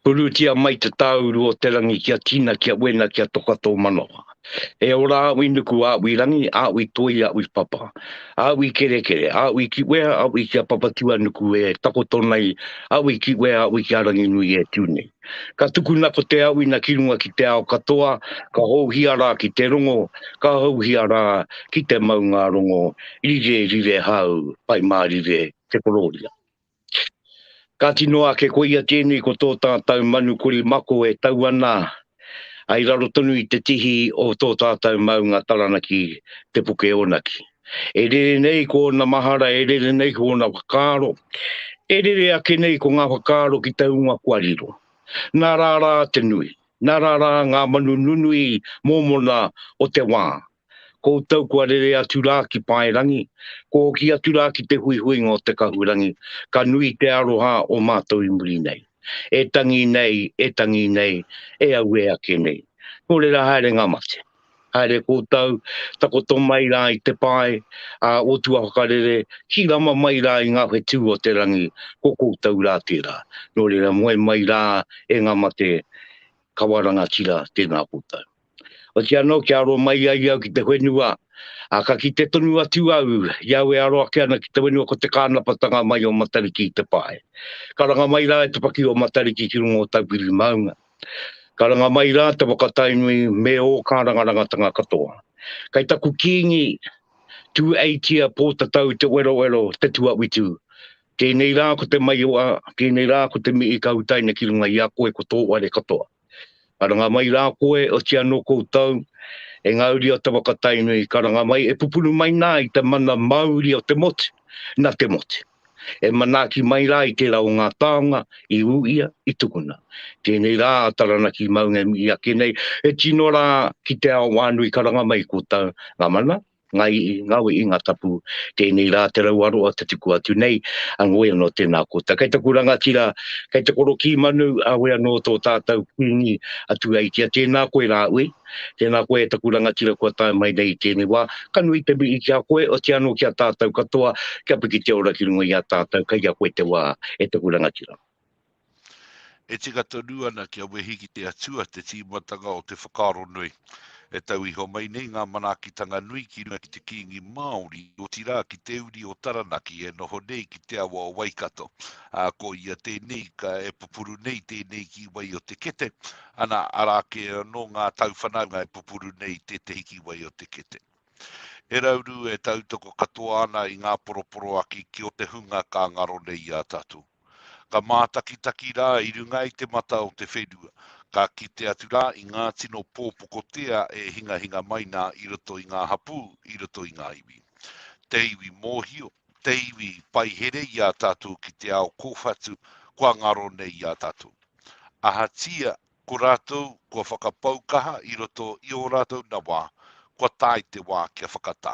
Purutia mai te tauru o te rangi kia tina, kia wena, kia tokato manoa. E ora awi nuku awi rangi, awi toi, awi papa. Awi kere kere, awi ki wea, awi kia papa tua nuku e takoto nei, awi ki wea, awi kia rangi nui e tūnei. Ka tukuna ko te awi na kirunga ki te ao katoa, ka houhia rā ki te rongo, ka houhia rā ki te maunga rongo, rire hau, pai mā rire, te kororia. Ka tinoa ke koia tēnei ko tō tātou manu kuri mako e tau ana, ai raro tonu i te tihi o tō tātou maunga taranaki te puke onaki. E rere nei ko na mahara, e rere nei ko na whakaro, e rere ake nei ko ngā whakaro ki te unga kuariro. Nā rārā te nui, nā rārā ngā manu nunui mōmona o te wā. Ko tau kua rere atu rā ki paerangi, ko ki atu rā ki te huihuinga o te kahurangi, ka nui te aroha o mātou i muri nei. E tangi nei, e au e ake nei. Ko rera haere ngā mate. Haere kōtau, takoto mai rā i te pae, o tua whakarere, ki rama mai rā i ngā whetū o te rangi, ko kōtau rā tērā. Nō rera moe mai rā e ngā mate, kawaranga tira tēnā kōtau. O te anō ki aro mai ai au ki te whenua, ka ki te tonu atu au, iau e aro ake ana ki te whenua ko te kānapatanga mai o matariki i te pae. Karanga mai rā e te paki o matariki ki rungo o taupiri maunga. Karanga mai rā te wakatainui me o kārangarangatanga katoa. Kai taku Kīngi, Tuheitia, Potatau, te Wherowhero, te tuawhitu. Tēnei rā ko te mai oa, tēnei rā ko te mi i kautaina ki runga i a koe ko tō ware katoa. Karanga mai rā koe o te anō koutou, e ngauri o te wakatainui, karanga mai e pupuru mai nā i te mana mauri o te mote, na te mote. E manaki mai rā i te rau ngā taonga, i uia, i tukuna. Tēnei rā taranaki maunga mi a kenei, e tino rā ki te ao wānui karanga mai koutou, ngā mana, ngawe i ngā tapu, tēnei rā te rau aroa te tuku atu nei, angoe anō tēnā koutou. Kei te kuranga tira, kei te koro ki manu, awe anō tō tātou Kīngi atu aitia, tēnā koe rā ui, tēnā koe te kuranga tira kua tai mai nei tēnei wā, kanui te bi i kia koe, o te anō kia tātou katoa, kia piki te ora ki runga i a tātou, kai a koe te wā, e te kuranga tira. E tika tonu ana kia wehi ki te atua te tīmatanga o te whakaro nui. E tau iho mai nei ngā manakitanga nui ki runga ki te Kīngi Māori o tira ki te uri o Taranaki e noho nei ki te awa o Waikato. Ko ia tēnei ka e pupuru nei tēnei ki wai o te kete, ana arake no ngā tauwhanaunga e pupuru nei te hiki wai o te kete. E rauru e tautoko katoa ana i ngā poroporo aki ki o te hunga ka ngaro nei a tatu. Ka mātakitaki rā i runga i te mata o te whenua. Ka kite atu rā i ngā tino pōpukotea e hinga mai nā i roto i ngā hapu, i roto i ngā iwi. Te iwi mōhio, te iwi paihere i a tātou ki te ao kōwhatu, kua ngaro nei i a tātou. Ahatia, ko rātou, kua whakapaukaha i roto i o rātou na wā, kua tai te wā kia whakatā.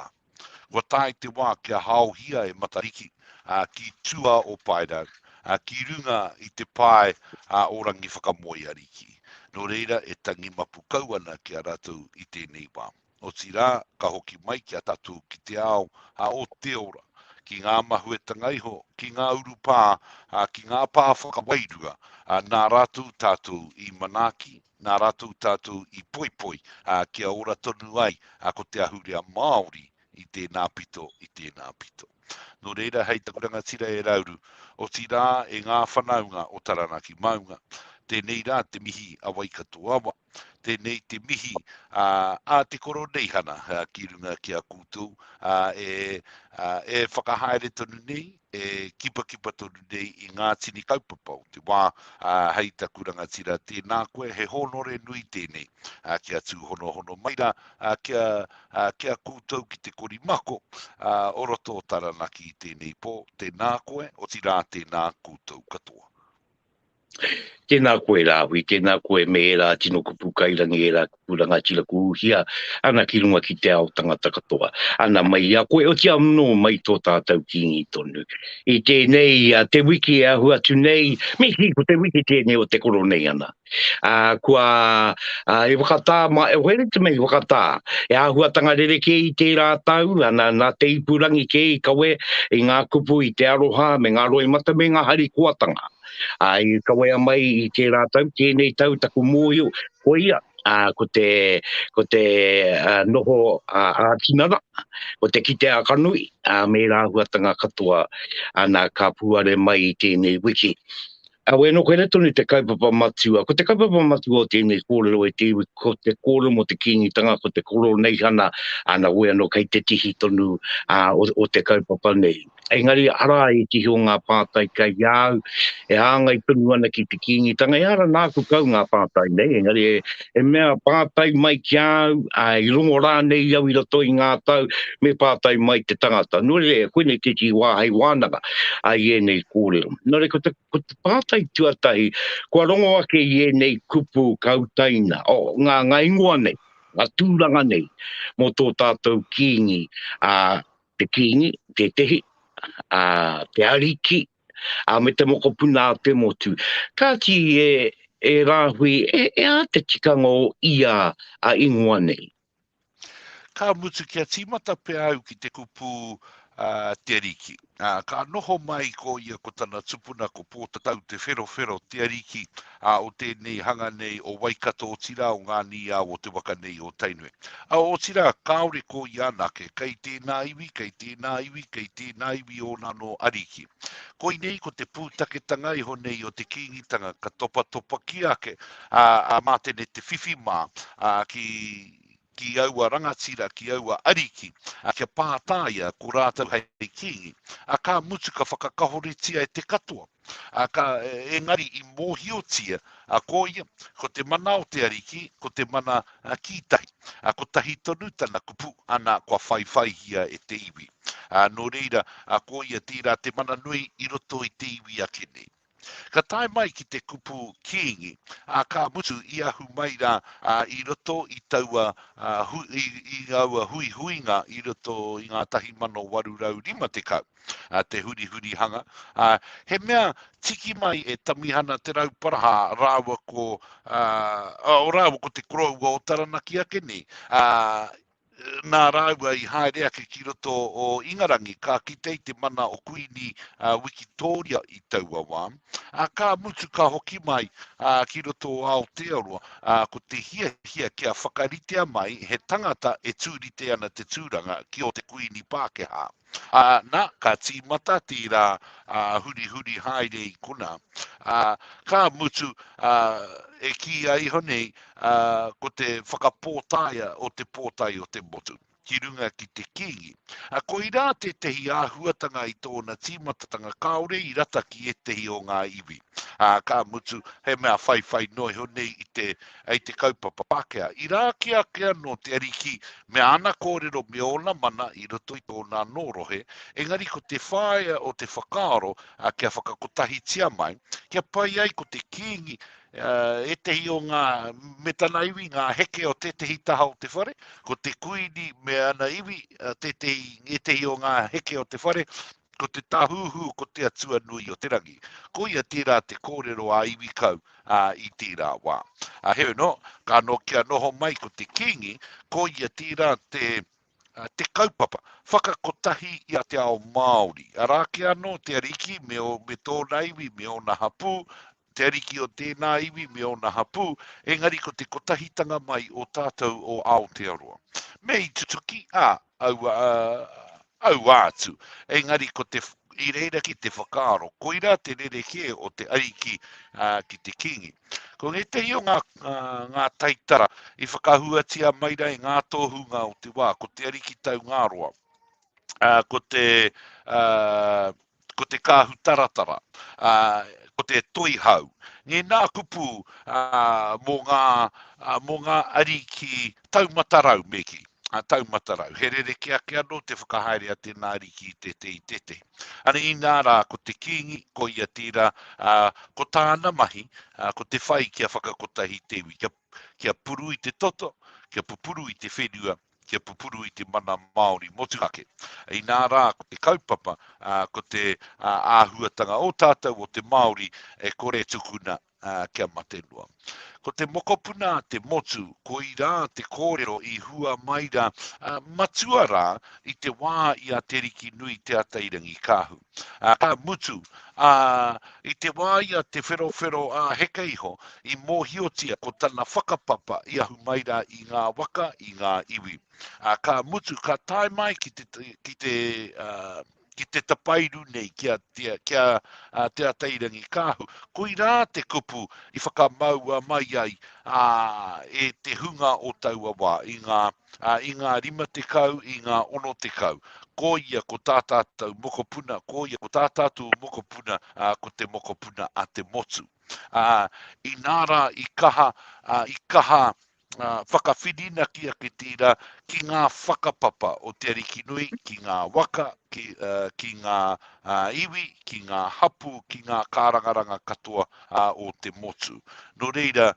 Kua tai te wā kia hauhia e matariki, ki tua o pairau, ki runga i te pae orangi whakamoe ariki. No reira e tangi mapu kauana ki a rātou i tēnei wā. O tira, ka hoki mai ki a tātou ki te ao o te ora, ki ngā mahuetanga iho, ki ngā urupā, ki ngā pā whakawairua, nā rātou tātou i manaki, nā rātou tātou i poipoi, ki a ora tonu ai, ko te ahurea Māori i tēnā pito, i tēnā pito. No reira hei takuranga tira e rauru, o tira e ngā whanaunga o Taranaki maunga, tēnei rā te mihi a Waikato awa, tēnei te mihi a te Koroneihana ki runga ki a kūtou, e whakahaere tonu nei, e kipa tonu nei i ngā tini kaupapau, te wā hei takuranga tira tēnā koe, he honore nui tēnei, kia tū hono maira, kia kūtou ki te korimako, oroto Taranaki tēnei pō, tēnā koe, o tira tēnā kūtou katoa. Tēnā koe rāhui, tēnā koe me e rā tino kupukairangi e rā kuranga tira kuhia, ana ki runga ki te ao tangata katoa. Ana mai a koe o te amno mai tō tātou Kīngi tonu. I tēnei, te wiki a hua tu nei, mihi ko te wiki tēnei o te Coronation. Kua e wakatā, e where te mei wakatā, e ahua tanga rereke i te rātau, ana nā te ipurangi ke i kawe, i ngā kupu i te aroha, me ngā roi mata me ngā hari kuatanga. I kawea mai I te rātau, tēnei tau taku mōhio, ko ia, ko te noho ātinana, ko te kite a kanui, me rāhuatanga katoa ana ka puare mai I tēnei wiki. Awe no koe tonu te kaupapa matua. Ko te kaupapa matua o tēnei kōrero te iwi, ko te kōrero mo te Kīngitanga, ko te Koroneihana, ana wea no kei te tihi tonu o te kaupapa nei. Engari, ara I tihi o ngā pātai kai iau, hanga I tonu ana ki te Kīngitanga, ara nāku kau ngā pātai nei, engari, mea pātai mai ki au, I rongo rā nei au I roto I ngā tau, me pātai mai te tangata. Nore, koe nei te tihi wāhei wānanga, I nei kōrero. Nore, ko te pātai tuatahi, kua rongo ake I nei kupu kautaina, ngā ingoa nei, ngā tūranga nei, mō tō tātou Kīngi, te Kīngi, te tehi, te ariki, me te mokopuna te motu. Kāti Rahui, a te tikanga o ia a ingoa nei. Ka mutu kia tīmata pe au ki te kupu te ariki. Ka noho mai ko ia ko tana tupuna ko Potatau te Wherowhero te ariki o tēnei hanga nei o Waikato o tira o ngā ni o te waka nei o Tainue. O tira kaore ko ia nake, kei tēnā iwi, kei tēnā iwi, kei tēnā iwi o nano ariki. Ko nei ko te pūtaketanga I honei o te Kīngitanga ka topa ki ake mā tēne te whiwhi mā ki aua rangatira, ki aua ariki, kia pātaia ko rātau hei Kīngi, ka mutu ka whakakahoritia te katoa, engari I mōhiotia, ko ia, ko te mana o te ariki, ko te mana kītahi, ko tahi tonu tana kupu ana kua whaiwhaihia te iwi. Nō reira, ko ia tira te mana nui I roto I te iwi ake nei. Ka tae mai ki te kupu Kīngi, ka mutu I ahu mai rā I roto I taua I aua hui huinga I roto I ngā tahi mano warurau rima te kau, te huri hanga. He mea tiki mai tamihana te rauparaha rāua ko, rāua ko te koroua o taranaki ake ni. Nā rāua I haere ake ki roto o Ingarangi, ka kitei te mana o kuini Victoria I taua wā. Ka mutu ka hoki mai ki roto o Aotearoa, ko te hia kia whakaritea mai, he tangata tūrite ana te tūranga ki o te kuini Pākehā. Nā, ka tīmata tira huri haere I kuna. Ka mutu ki ai honei ko te whakapōtaia o te pōtai o te motu. Ki runga ki te Kīngi. Ko I rā te tehi āhuatanga I tōna tīmatatanga kaore I rata ki tehi o ngā iwi. Ka mutu he mea whai noi honei I te kaupapa Pākehā. I rā kia no te ariki me ana kōrero me ona mana I roto I tōna nōrohe. Engari ko te whaia o te whakaaro kia whakakotahitia mai. Kia pai ai ko te Kīngi tehi o ngā metana iwi, ngā heke o tehi taha o te whare, ko te kuini me ana iwi, tehi o ngā heke o te whare, ko te tahuhu ko te atua nui o te rangi. Ko ia tira te kōrero a iwi kau I tira wā. Heo no, ka no kia noho mai ko te Kīngi, ko ia tira te kaupapa, whakakotahi I a te ao Māori. Arā kia no te ariki me tōna iwi, me o na hapu, te ariki o tēnā iwi me ona hapu, engari ko te kotahitanga mai o tātou o Aotearoa. Me I tutuki au atu, engari ko te I reira ki te whakaaro, koira te rereke o te ariki ki te Kīngi. Ko nge te hio ngā taitara I whakahuatia maira I ngā tōhunga o te wā, ko te ariki tau ngāroa, ko te kāhu taratara, ko te toihau. Nge nā kupu mō ngā ariki taumatarau meki. Taumatarau. He rereke ake anō te whakahaere a tēnā ariki I te. Ana I nā rā ko te Kīngi, ko ia tira, ko tāna mahi, ko te whai kia whakakotahi te iwi. Kia puru I te toto, kia pupuru I te whenua, kia pupuru I te mana Māori motuhake. I nā rā ko te kaupapa, ko te āhuatanga o tātou o te Māori kore tukuna kia matenua. Ko te mokopuna, te motu, ko i rā te kōrero i hua mai rā, matua rā i te wā i a teriki nui te atairangi kāhu. Ka mutu, i te wā i a te wherowhero heka iho, i mōhiotia ko tana whakapapa i ahu mai rā i ngā waka, i ngā iwi. Ka mutu, ka tae mai ki te tapairu nei kia te atairangi kāhu. Ko i rā te kupu i whakamaua mai ai e te hunga o taua wā i ngā rima te kau, i ngā ono te kau. Ko ia ko tātātou mokopuna, ko ia ko tātātou mokopuna, ko te mokopuna a te motu. I nāra i kaha whakawhirina kia ki tira ki ngā whakapapa o te ariki nui, ki ngā waka, ki ngā iwi, ki ngā hapu, ki ngā kārangaranga katoa o te motu. No reira,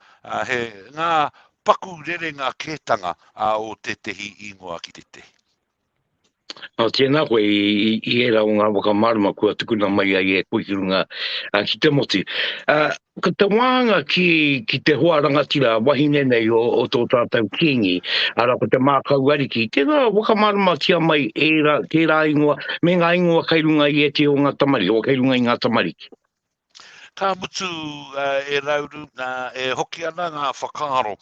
he ngā paku rerenga kētanga o te tehi ingoa ki te tehi. Tēnā koe i era o ngā wakamarama kua tukuna mai ai e koikirunga ki te moti. Ka te wānga ki te hoa rangatira wahine nei o tō tātou Kīngi, ara ko te mākau ariki, tēnā wakamarama tia mai tērā ingoa, me ngā ingoa kairunga i e te o ngā tamari, o kairunga i ngā tamariki. Ka mutu e rauru, e hoki ana ngā whakaro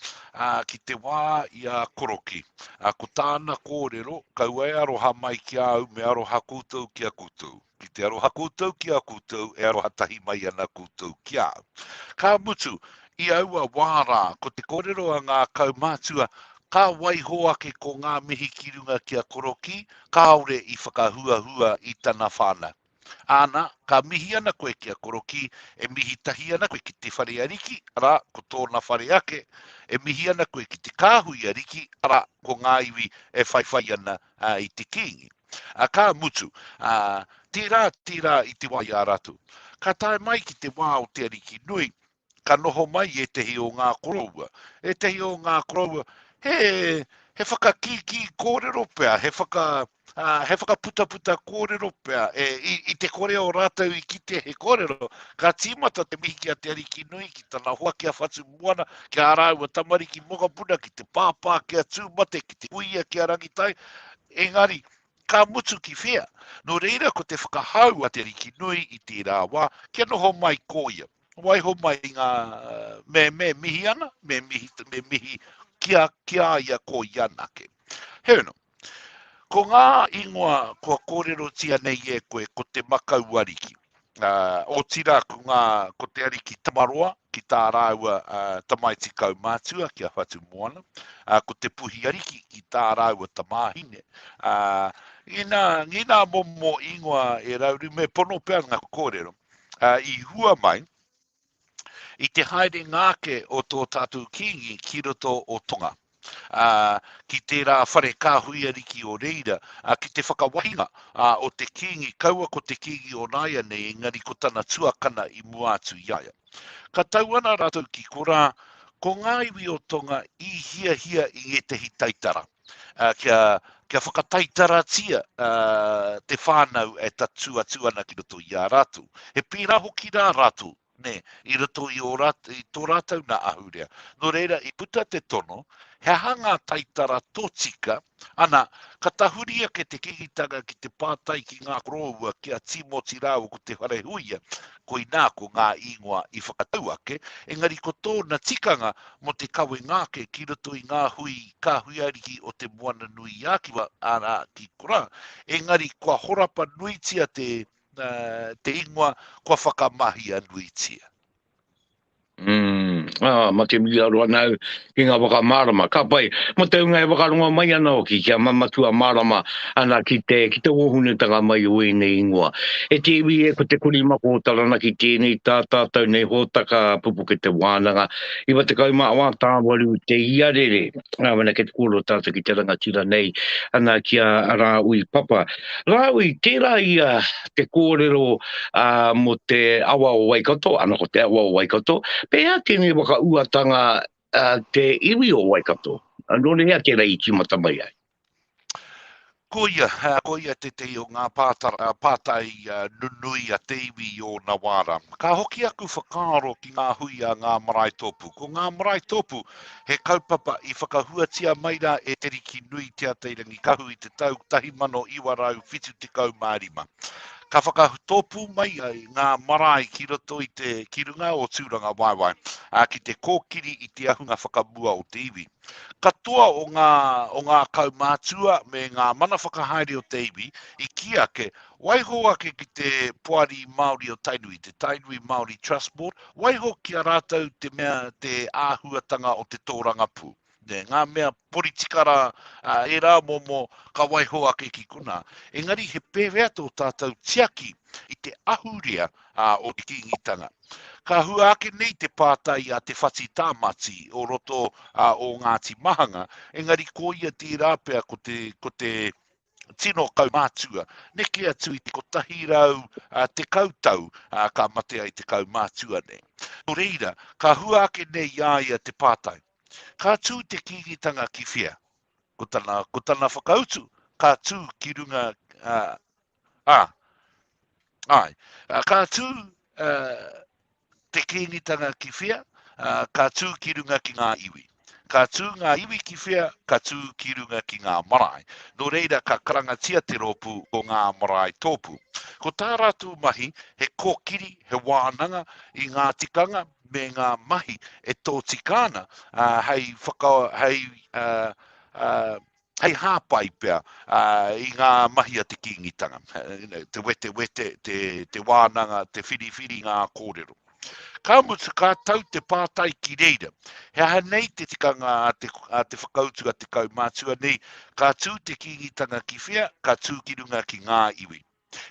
ki te wā i a koroki. Ko tāna kōrero, kau e aroha mai ki au, me aroha koutou ki a koutou. Ki te aroha koutou ki a koutou, e aroha tahi mai ana koutou ki au. Ka mutu, i aua wārā, ko te kōrero a ngā kaumātua, ka waihoa ke ko ngā mihi kirunga ki a koroki, ka aure i whakahuahua i tana whāna. Ana, ka mihi ana koe ki a koroki, e mihi tahi ana koe ki te whare ariki, ara, ko tōna whare ake, e mihi ana koe ki te kāhui ariki, ara, ko ngā iwi e whaiwhai ana i te Kīngi. Ka mutu, tira i te wai a ratu. Ka tae mai ki te wā o te ariki nui, ka noho mai e tehi o ngā koroua. E tehi o ngā koroua, he whakakiki kōrero pēr, he whakaputa kōrero pēr, i te kore o rātau i kite he kōrero, ka tīmata te mihi ki a te ariki nui, ki tana hoa ki a whatu moana, ki a rāua tamari ki mokapuna, ki te pāpā, ki a tūmate, ki te uia, ki a rangitai, engari, ka mutu ki whea. No reira ko te whakahau a te ariki nui i te rā wā, kia noho mai kōia. Waiho mai ngā me mihi ana, me mihi kia ia ko ianake. Heuno, ko ngā ingoa kua kōrero tia nei e koe ko te makau ariki. O tira ko te ariki tamaroa ki tā rāua tamaiti kaumātua ki a whatu moana. Ko te puhi ariki ki tā rāua tamāhine. Ngina momo ingoa e rauri me pono pēr ngā kōrero. I hua mai, i te haere ngāke o tō tātou Kīngi ki roto o tonga. Ki te rā whare kāhui ariki o reira, ki te whakawahinga o te Kīngi, kaua ko te Kīngi o Nāia nei, engari ko tana tuakana i muatu iaia. Ka tau ana rātou ki korā, ko ngā iwi o tonga i hia i e tehi taitara. Kia whakataitara tia te whānau e tatuana ki roto i a rātou. He pira hoki rā rātou. Ne, i roto i tō rātau na ahurea. No reira, i puta te tono, he hanga taitara tōtika, ana, ka tahuria ke te kikitanga ki te pātai ki ngā koroua ki a timoti rāu ko te whare huia, ko i nā ko ngā ingoa i whakatau ake, engari ko tōna tikanga mo te kawe ngāke ki roto i ngā hui ka hui ariki o te moana nui ākiwa ana ki kora, engari kua horapa nuitia te ingoa kua whakamahi anu i tia. Ma te mili aroa nau ki ngā wakamarama. Ka pai, ma te unga e wakaronga mai ana o ki kia mamatua marama ana ki te wohunetanga mai o e nei ingoa. E te iwi e ko te kurimako o tarana ki tēnei tātātou nei hōtaka Pupuke Te Wānanga. Iwa te kauma awa tāwaru te iarere. Wana ke te kōro tātou ki te rangatira nei ana ki a Rahui Papa. Rahui, tērā ia te kōrero mo te awa o Waikato, ana ko te awa o Waikato. Pea tēnei waka uatanga te iwi o Waikato. Nōne hea tērā i timata mai ai. Koia te o ngā pātai nunui a teiwi o na wāra. Ka hoki aku whakaaro ki ngā hui a ngā marae tōpu. Ko ngā marae tōpu, he kaupapa I whakahuatia maira e teriki nui te ateirangi kahu I te tau 1975. Ka whakatōpu mai ai ngā marae ki roto I te kirunga o tūranga waiwai, ki te kōkiri I te ahunga whakamua o te iwi. Katoa o ngā kaumātua me ngā mana whakahaere o te iwi, I kia ke waiho ake ki te poari Māori o Tainui, te Tainui Māori Trust Board, waiho ki a rātou te mea te āhuatanga o te tōranga pū. Ngā mea politikara e rā momo ka waiho ake ki kuna. Engari he pewea tō tātou tiaki I te ahurea o te kingitanga. Ka hua ake nei te pātai a te whati tāmati o roto o Ngāti Mahanga, engari ko ia tērā pea ko te tino kaumātua. Neke atu I te kotahi rau te kautau ka mate ai te kaumātua nei. Ko reira, ka hua ake nei ia te pātai. Ka tū te kingitanga ki whia. Ko tana whakautu, ka tū ki runga... ka tū te kingitanga ki whia, ka tū ki runga ki ngā iwi. Ka tū ngā iwi ki whia, ka tū ki runga ki ngā marae. No reira ka karangatia te ropu o ngā marae tōpu. Ko tā rātou mahi, he kōkiri, he wānanga I ngā tikanga, me ngā mahi e tō tikana, hei hāpai pia I ngā mahi a te kingitanga. Te wete, te wānanga, te whiri ngā kōrero. Ka mutu ka tau te pātai ki reira. He aha nei te tikanga a te whakautu a te kaumātua nei, ka tū te kingitanga ki whia, ka tū ki runga ki ngā iwi.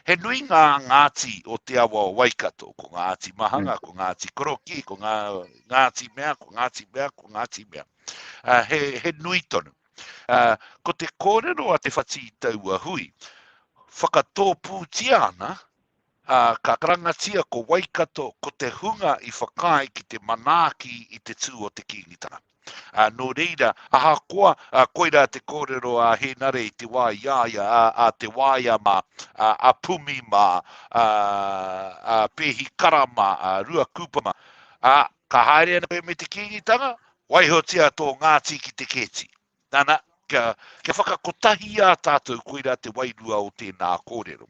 He nui ngā ngāti o te awa o Waikato, ko Ngāti Mahanga, ko Ngāti Koroki, ko Ngāti mea, ko Ngāti mea, ko Ngāti mea. He nui tonu. Ko te kōrero a te whati I taua hui, whakatōpū tia ana, ka karangatia ko Waikato ko te hunga I whakai ki te manaaki I te tū o te kingitanga. No reira, aha koa, koira te kōrero a he nare I te wā iaia, a te wāia ma, a pumi ma, a pehi karama, a rua kupama. Ka haere ana me te kingitanga, waihotia tō Ngāti ki te keti. Nana, kia whakakotahi a tātou koira te wairua o tēnā kōrero.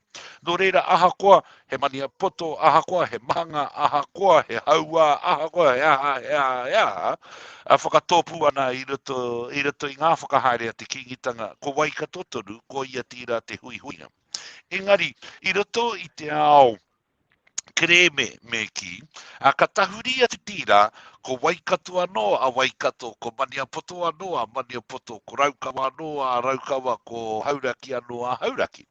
No reira, aha koa he mania poto, aha koa he mahanga, aha koa he haua, aha koa he aha, a whakatōpu ana I roto I ngā whakahaere a te kingitanga, ko Waikato toru, ko ia tira te hui huinga. Engari, I roto I te ao, kreme me ki, ka tahuria te tira, ko Waikato anō a Waikato, ko Maniapoto anō a Maniapoto, ko Raukawa anō a Raukawa, ko Hauraki anō a Hauraki.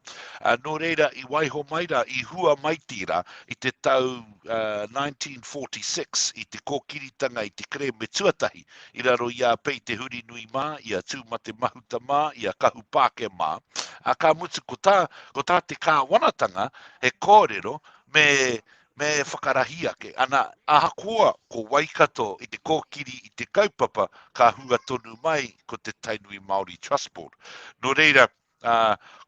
No reira I waiho maira, I hua mai tira, I te tau 1946, I te kōkiritanga I te kreme tuatahi, I raro ia pei te huri nui mā, ia tūmate mahuta mā, ia kahu pāke mā. Ka mutu ko tā te kāwanatanga, he kōrero, me whakarahi ake. Ana ahakoa ko Waikato I te kōkiri I te kaupapa ka hua tonu mai ko te Tainui Māori Trust Board. No reira,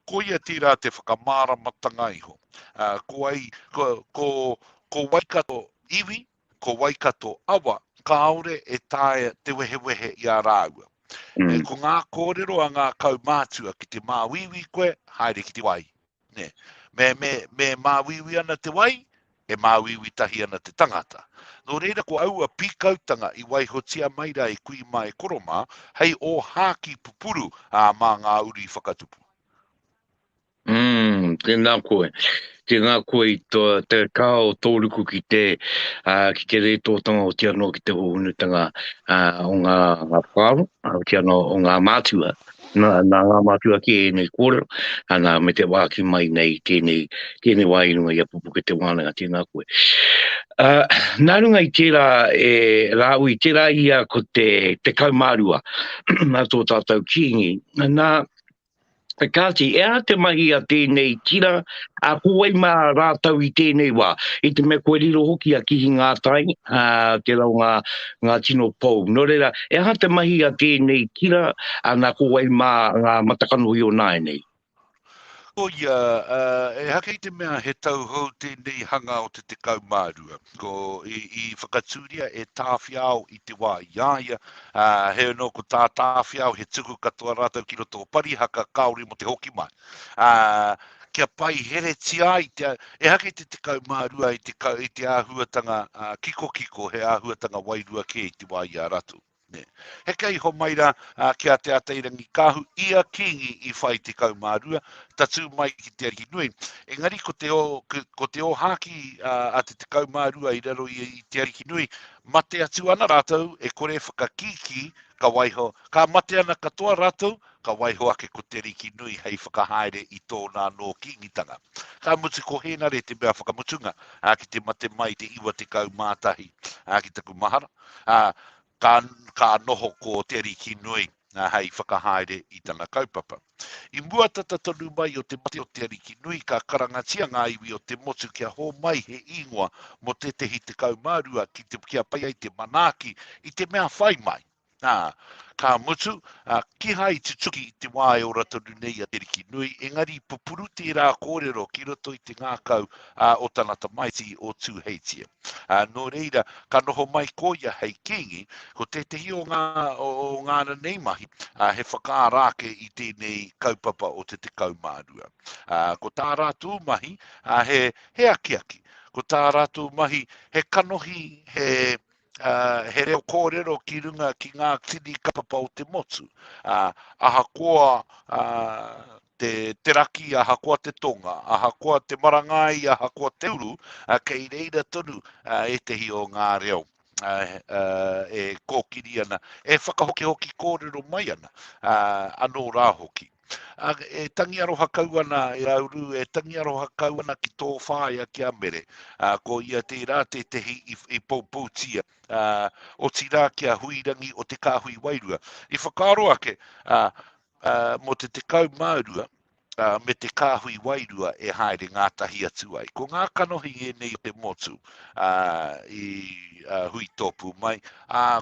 ko ia tira te whakamāramatanga iho. Ko Waikato iwi, ko Waikato awa, ka aure e tae te wehewehe I a rāua. Ko ngā kōrero a ngā kaumātua ki te māwiwi koe, haere ki te wai. Me māwiwi ana te wai, e māwiwi tahi ana te tangata. No reira ko aua pikautanga I waihotia maira I kui mai koroma, hei o hāki pupuru mā ngā uri whakatupu. Tēnā koe. Tēnā koe I te kao tōruku ki te retotanga o te anō ki te hohunutanga o ngā whāro, o te anō o ngā mātua. Nā ngā mātua ki nei kōrero, ana me te wāki mai nei tēnei wairunga I a Pupuke Te Wānanga, tēnā koe. Nā runga I tērā Rahui, tērā ia ko te kaumārua, nā tō tātou Kīngi, nā kāti, ea te mahi a tēnei tira, a koe mā rātau I tēnei wā. I te mea koe riro hoki a kihi ngā tai, te rau ngā tino pou. No reira, ea te mahi a tēnei tira, a nā koe mā ngā matakanohi o nāi nei. Ko ia, e hake i te mea he tauhou tēnei hanga o te tekau mārua. Ko i whakatūria e tāwhiao i te wā iaia, he no ko tā tāwhiao he tuku katoa rātau ki roto o pari haka kaori mo te hoki mai. Kia pai here tia i te, e hake te tekau mārua i te āhuatanga kiko he āhuatanga wairua ke i te wā ia ratu. He kei ho maira kia te ateirangi kāhu ia Kīngi i whai te kaumārua, tatu mai ki te ariki nui. Engari ko te o haki a te kaumārua i raro i te ariki nui, mate atu ana rātou e kore whakakiki ka waiho, ka mate ana katoa rātou, ka waiho ake ko te ariki nui hei whakahaere i tōna no Kīngitanga. Ka mutu ko hena re te mea whakamutunga ki te mate mai te iwa te kaumātahi ki taku mahara. Ka noho ko te ariki nui hei whakahaere i tana kaupapa. I mua tata tonu mai o te mate o te ariki nui ka karangatia ngā iwi o te motu kia hō mai he ingoa mo te tehi te kaumārua ki te kia pai ai te manaki i te mea whai mai. Ka mutu, ki hai te tuki i te wāe o ratonu nei a te riki nui, engari pupuru te rā kōrero ki roto i te ngākau o tanata maiti o Tuheitia. Nō reira, ka noho mai koia hei Kīngi, ko te tehi o ngāna nei mahi, he whakaarake i tēnei kaupapa o te kaumārua. Ko tā rātou mahi, he akiaki. Ko tā rātou mahi, he kanohi, he reo kōrero ki runga ki ngā tini kapapa o te motu. Ahakoa te raki, ahakoa te tonga, ahakoa te marangai, ahakoa te uru, kei reira tonu e tehi o ngā reo. E kōkiri ana, e whakahoki kōrero mai ana, anō rā hoki. E tangi aroha kau ana e Rauru, e tangi aroha kau ana ki tō whāia ki a mere, ko ia te rā te tehi i Pupuke, o tira ki a huirangi o te kāhui wairua. I whakaro ake, mo te tekau mārua, me te kāhui wairua e haere ngā tahi atu ai. Ko ngā kanohi e nei o te motu i hui tōpu mai,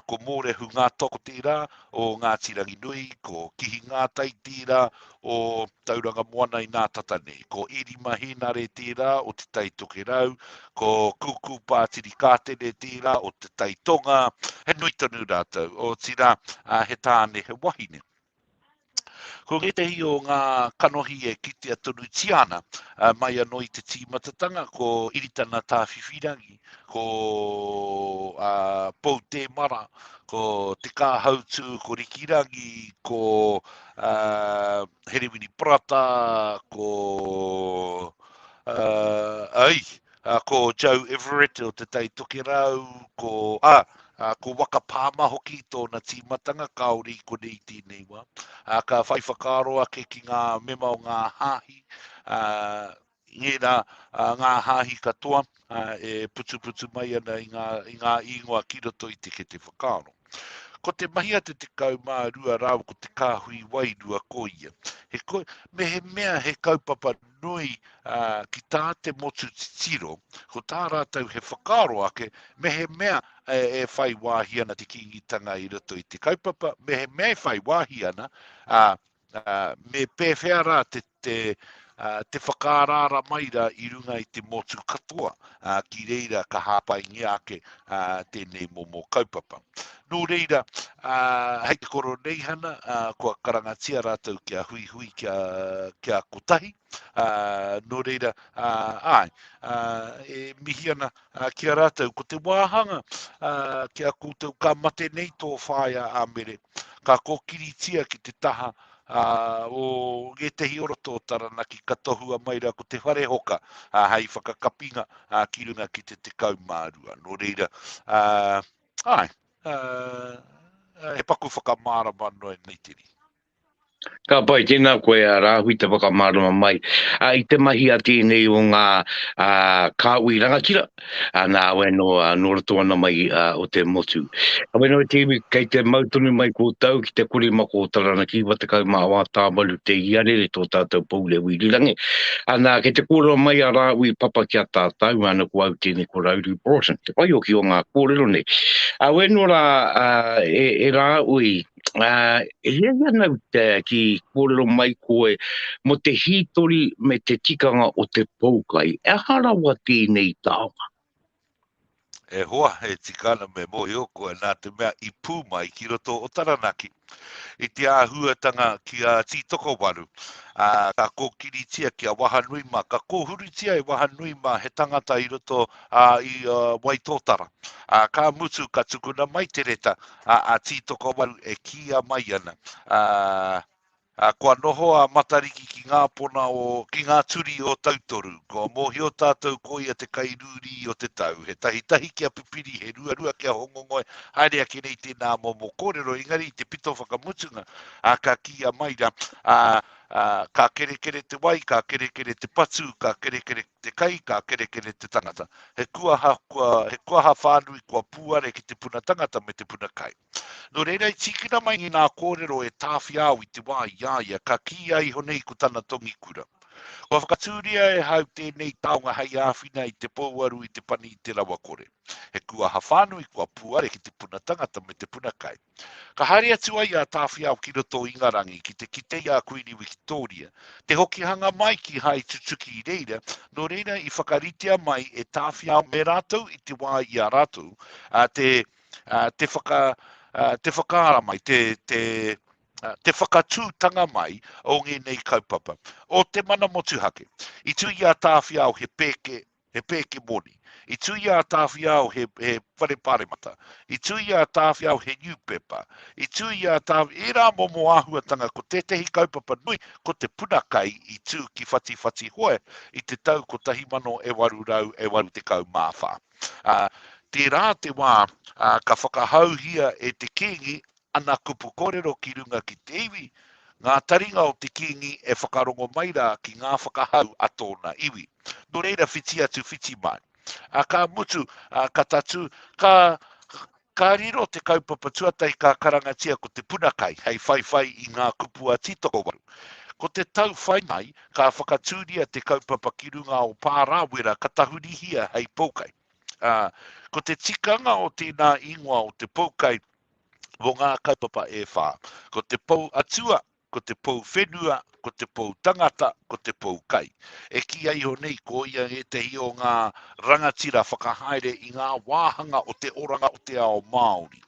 ko mōrehu ngā toko tērā o ngā tirangi nui, ko kihi ngā tai tērā o tauranga moana i ngā tatane, ko iri mahina re tērā o te tai toke rau, ko kuku pātiri kātene tērā o te tai tonga, he nui tonu rātou, o tira he tāne he wahine. Ko ngetehi o ngā kanohi e kitea tonu tiana, mai anō i te tīmatatanga, ko iritana tāwhiwhirangi, ko pou te mara, ko te kāhautu, ko rikirangi, ko herewini prata, ko ko Joe Everett o te tai toke rau, ko wakapāma hoki tōna tīmatanga kaori ko nei tēnei wā. Ka whai whakaroa ke ki ngā mema o ngā hāhi, ngā hāhi katoa, e putu mai ana i ngā ingoa ki roto i te ke te whakaro. Ko te mahia te kaumārua rau ko te kāhui wairua koia. Me he mea he kaupapa nui ki tā te motu titiro, ko tā rātou he whakaro ake, me he mea e whai wāhi ana te Kīngitanga i roto i te kaupapa, me he mea e whai wāhi ana, me pēwhea rā te whakarara maira i runga i te motu katoa, ki reira ka hāpai ngi ake tēnei momo kaupapa. Nō reira, hei te Koroneihana, kua karangatia rātou kia hui kia kotahi. Nō reira, e mihiana kia rātou ko te wāhanga, kia koutou ka mate nei tō whāia a mere, ka kōkiritia ki te taha, o nge tehi oroto taranaki katohua maira ko te whare hoka, hei whakakapinga ki runga ki te kaumārua. Nō reira, he paku whakamāra manoe nei tiri. Ka pai tēnā koe a Rahui te whakamārama mai. I te mahi a tēnei o ngā kāui rangatira, nā weno roto ana mai o te motu. A weno e tēmi kei te mautunu mai kōtau ki te kore mako o taranaki, watakau mā wā tāmaru te iarere tō tātou paule wirirangi. Nā kei te kōrero mai a Rahui Papa kia tātou, ana ko au tēnei ko Rauru Broughton, te pai o ki o ngā kōrero nei. A weno rā e Rahui, Hea nau te ki kōrero mai koe mo te hitori me te tikanga o te poukai. E harawa tēnei tāma. E hoa he tikana me mo ioko e nā te mea I pū mai ki roto o Taranaki. I te āhuatanga ki a titoko waru. Ka kōkiritia ki a wahanui ma, ka kōhuritia I wahanui ma he tangata I roto I Waitōtara. Ka mutu ka tukuna mai te reta a titoko waru e kia mai ana. Kua noho a matariki ki ngā pona ki ngā turi o tautoru. Ko mohi o tātou koia te kairuri o te tau. He tahi kia pipiri, he rua kia hongongoe. Haere a nei tēnā momo kōrero, ingari te pito whakamutunga. Ka kia maira. Ka kere te wai, ka kere te patu, ka kere te kai, ka kere te tangata. He kua ha whānui kua puare ki te puna tangata me te puna kai. No reira I tikina mai I nā kōrero e tāwhi au I te wā iaia, ka ki ai honei ko tana tongi kura. Kua whakatūria e hau tēnei taonga hei āwhina I te pōwaru I te pani I te rawa kore. He kua hawhanui kua puare ki te puna tangata me te puna kai. Ka haere atu ai a tāwhi au ki roto Ingarangi ki te kitei a Queen Victoria. Te hoki hanga mai ki hai tutuki I reira, no reira I whakaritea mai e tāwhi au me rātou I te wā I a rātou. Te whakaara mai, te whakatūtanga mai o nei kaupapa. O te mana motuhake. I tui a tāwhi au he pēke moni. I tui a tāwhi au he whare pāremata. I tui a tāwhi au he newspaper. I tui a tāwhi, e rā momo āhuatanga ko tehi kaupapa nui, ko te punakai I tū ki whati hoe, I te tau ko tahi mano e waru te kau māwha. Te rā te wā, ka whakahau hia e te Kīngi, ana kupu kōrero ki runga ki te iwi, ngā taringa o te Kīngi e whakarongo maira ki ngā whakahau a tōna iwi. No reira whiti atu whiti mai. Ka mutu, ka tatu, ka riro te kaupapa tuatai ka karangatia ko te punakai, hei whai I ngā kupua titoko waru. Ko te tau whai mai, ka whakatūria te kaupapa ki runga o Pārāwera, ka tahurihia hei pōkai. Ko te tikanga o tēnā ingoa o te poukai o ngā kaupapa e whā. Ko te pou atua, ko te pou whenua, ko te pou tangata, ko te pou kai. E ki ai ho nei ko ia e te hi o ngā rangatira whakahaere I ngā wāhanga o te oranga o te ao Māori.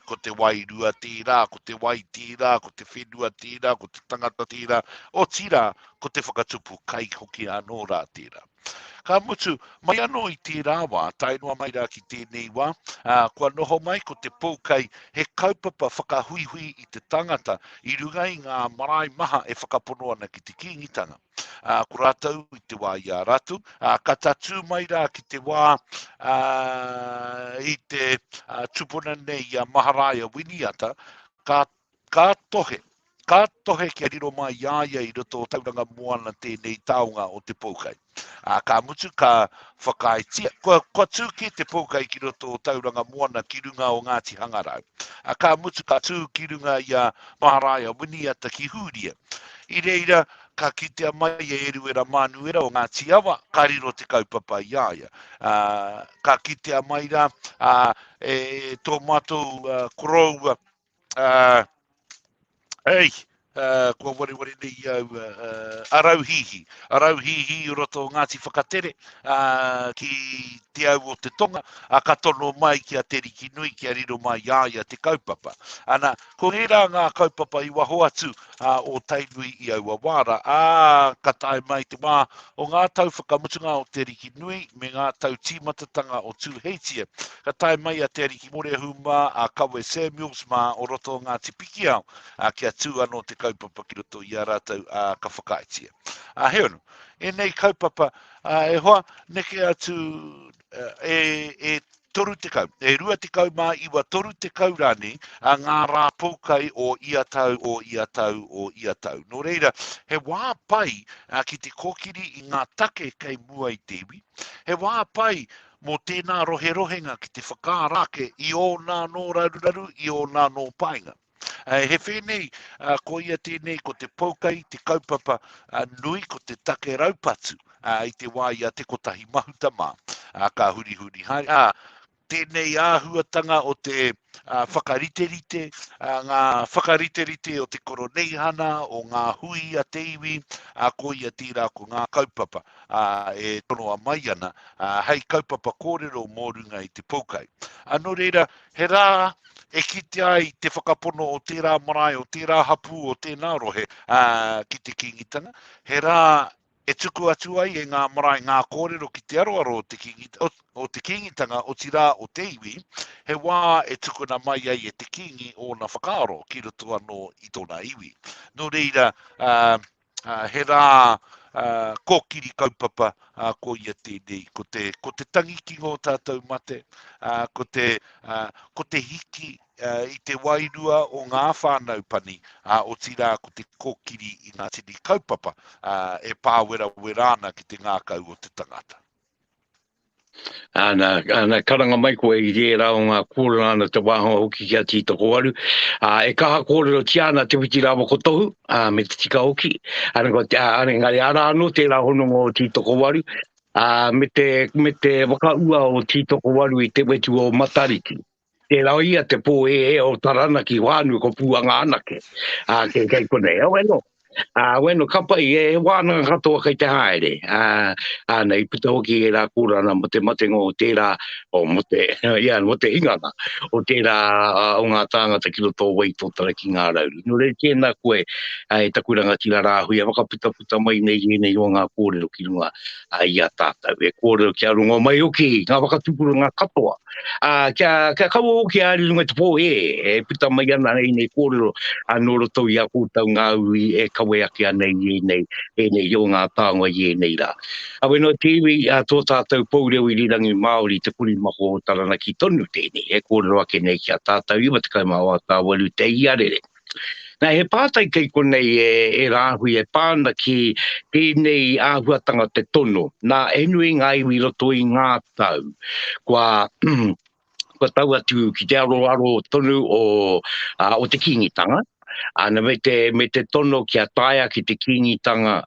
Ko te wai rua tērā, ko te wai tērā, ko te whenua tērā, ko te tangata tērā, o tira, ko te whakatupu kai hoki anō rā tērā. Ka mutu, mai anō I tērā wā, tainua mai rā ki tēnei wā, kua noho mai ko te poukai he kaupapa whakahuihui I te tangata I runga I ngā marae maha e whakapono ana ki te kingitanga. Ko rātou I te wā I a rātou, ka tatu mai rā ki te wā I te tupuna nei I a Maharaja Winiata, ka tohe. Ka tohe ki a riro mai iaia I roto o tauranga moana tēnei taonga o te poukai. Ka mutu ka whakaitia. Kua tū ki te poukai ki roto o tauranga moana ki runga o Ngāti Hangarau. Ka mutu ka tū ki runga I a Maharaja Winiata ki Huria. I reira, ka kitea mai e eruera manuera o Ngāti Awa, ka riro te kaupapa iaia. Ka kitea mai rā tō mātou koroua kua wari nei au arauhihi. Arauhihi I roto o Ngāti Whakatere ki te au o te tonga, ka tono mai ki a te riki nui ki a riro mai iaia te kaupapa. Ana, ko reira ngā kaupapa I waho atu o tainui I aua wāra, ka tae mai te wā o ngā tau whakamutunga o te riki nui me ngā tau tīmatatanga o Tuheitia. Ka tae mai a te riki morehuma a Kawe Samuels ma o roto o Ngāti Pikiao ki a tū anō te kaupapa ki roto I a rātou ka whakaitia. He ono, e nei kaupapa e hoa neke atu e toru te kau. E rua te kau mā iwa toru te kau rani ngā rā poukai o ia tau, o ia tau, o ia tau. No reira, he wā pai ki te kokiri I ngā take kei mua I te iwi. He wā pai mo tēnā roherohenga ki te whakārake I o nā no raruraru, I o nā no painga. He whenei, ko ia tēnei, ko te poukai, te kaupapa nui, ko te take raupatu, I te wā ia te kotahi mahuta mā, ka huri hai. Tēnei āhuatanga o te whakariterite, ngā whakariterite o te Koroneihana, o ngā hui a te iwi, ko ia tira ko ngā kaupapa e tono a mai ana, hei kaupapa kōrero mō runga i te poukai. Anō reira, he rā, e kite ai te whakapono o tērā marae, o tērā hapu, o tēnā rohe ki te kingitanga. He rā, e tuku atu ai e ngā marae, ngā kōrero ki te aroaro o te kingitanga o tira o te iwi, he wā e tuku na mai ai e te kingi o na whakaaro ki roto anō i tōna iwi. Nō reira, he rā kōkiri kaupapa ko ia tēnei, ko te tangi ki ngō tātou mate, ko te hiki i te wairua o ngā whānau pani o tira ko te kōkiri i ngā tini kaupapa e pāwera ki te ngākau o te tangata. Ana karanga mai koe i reira o ngā kōrero ana te wāhanga hoki kia titoko waru. E kaha kōrero tiana te witi rawa ko tohu, me te tika hoki. Ngare ara anō tērā hononga o titoko waru. Me te wakaua o titoko waru i te wetu o matariki. Tērā ia te pō o taranaki wānu ko puanga anake. Kei konei, aweno. Bueno, kapai e wānanga katoa kei te haere. Nei puta hoki e rā kūrana mo te matengo o tērā, mo te hinganga, o tērā o ngā tāngata ki roto waito tara ki ngā rauru. No re tēnā koe e takuranga tira rāhui, whakaputa mai nei o ngā kōrero ki runga i a tātou. E kōrero kia runga mai oki, ngā whakatupuru ngā katoa. Kia kaua hoki a runga te pō e puta mai ana nei kōrero anō roto i a kōtau ngā ui e kawe ake anei nei o ngā tāngua nei rā. Aweno te iwi tō tātou paureo i rirangi Māori te puri mako o taranaki tonu tēnei, e kōrero ake nei kia tātou iwa te kaimau a tāwaru te iarere. Nā he pātai kei konei e rāhui e pāna ki tēnei āhuatanga te tono, nā enui ngā iwi roto i ngā tau, kua tau atu ki te aro tonu o te kingitanga. Ana me te tono kia taia ki te kingitanga,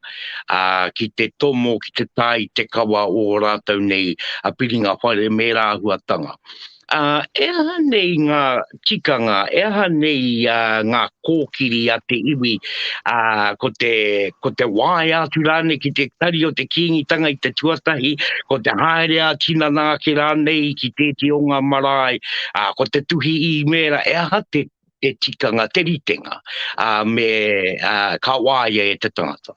ki te tomo, ki te tai, te kawa o rātou nei a piringa whaere me rāhuatanga. Eha nei ngā tikanga, eha nei ngā kōkiri a te iwi, ko te wai atu rāne ki te tari o te kingitanga i te tuatahi, ko te haere a tinana ki rānei ki te o ngā marae, ko te tuhi i mera, eha te tikanga, te ritenga, me ka waia e te tangata.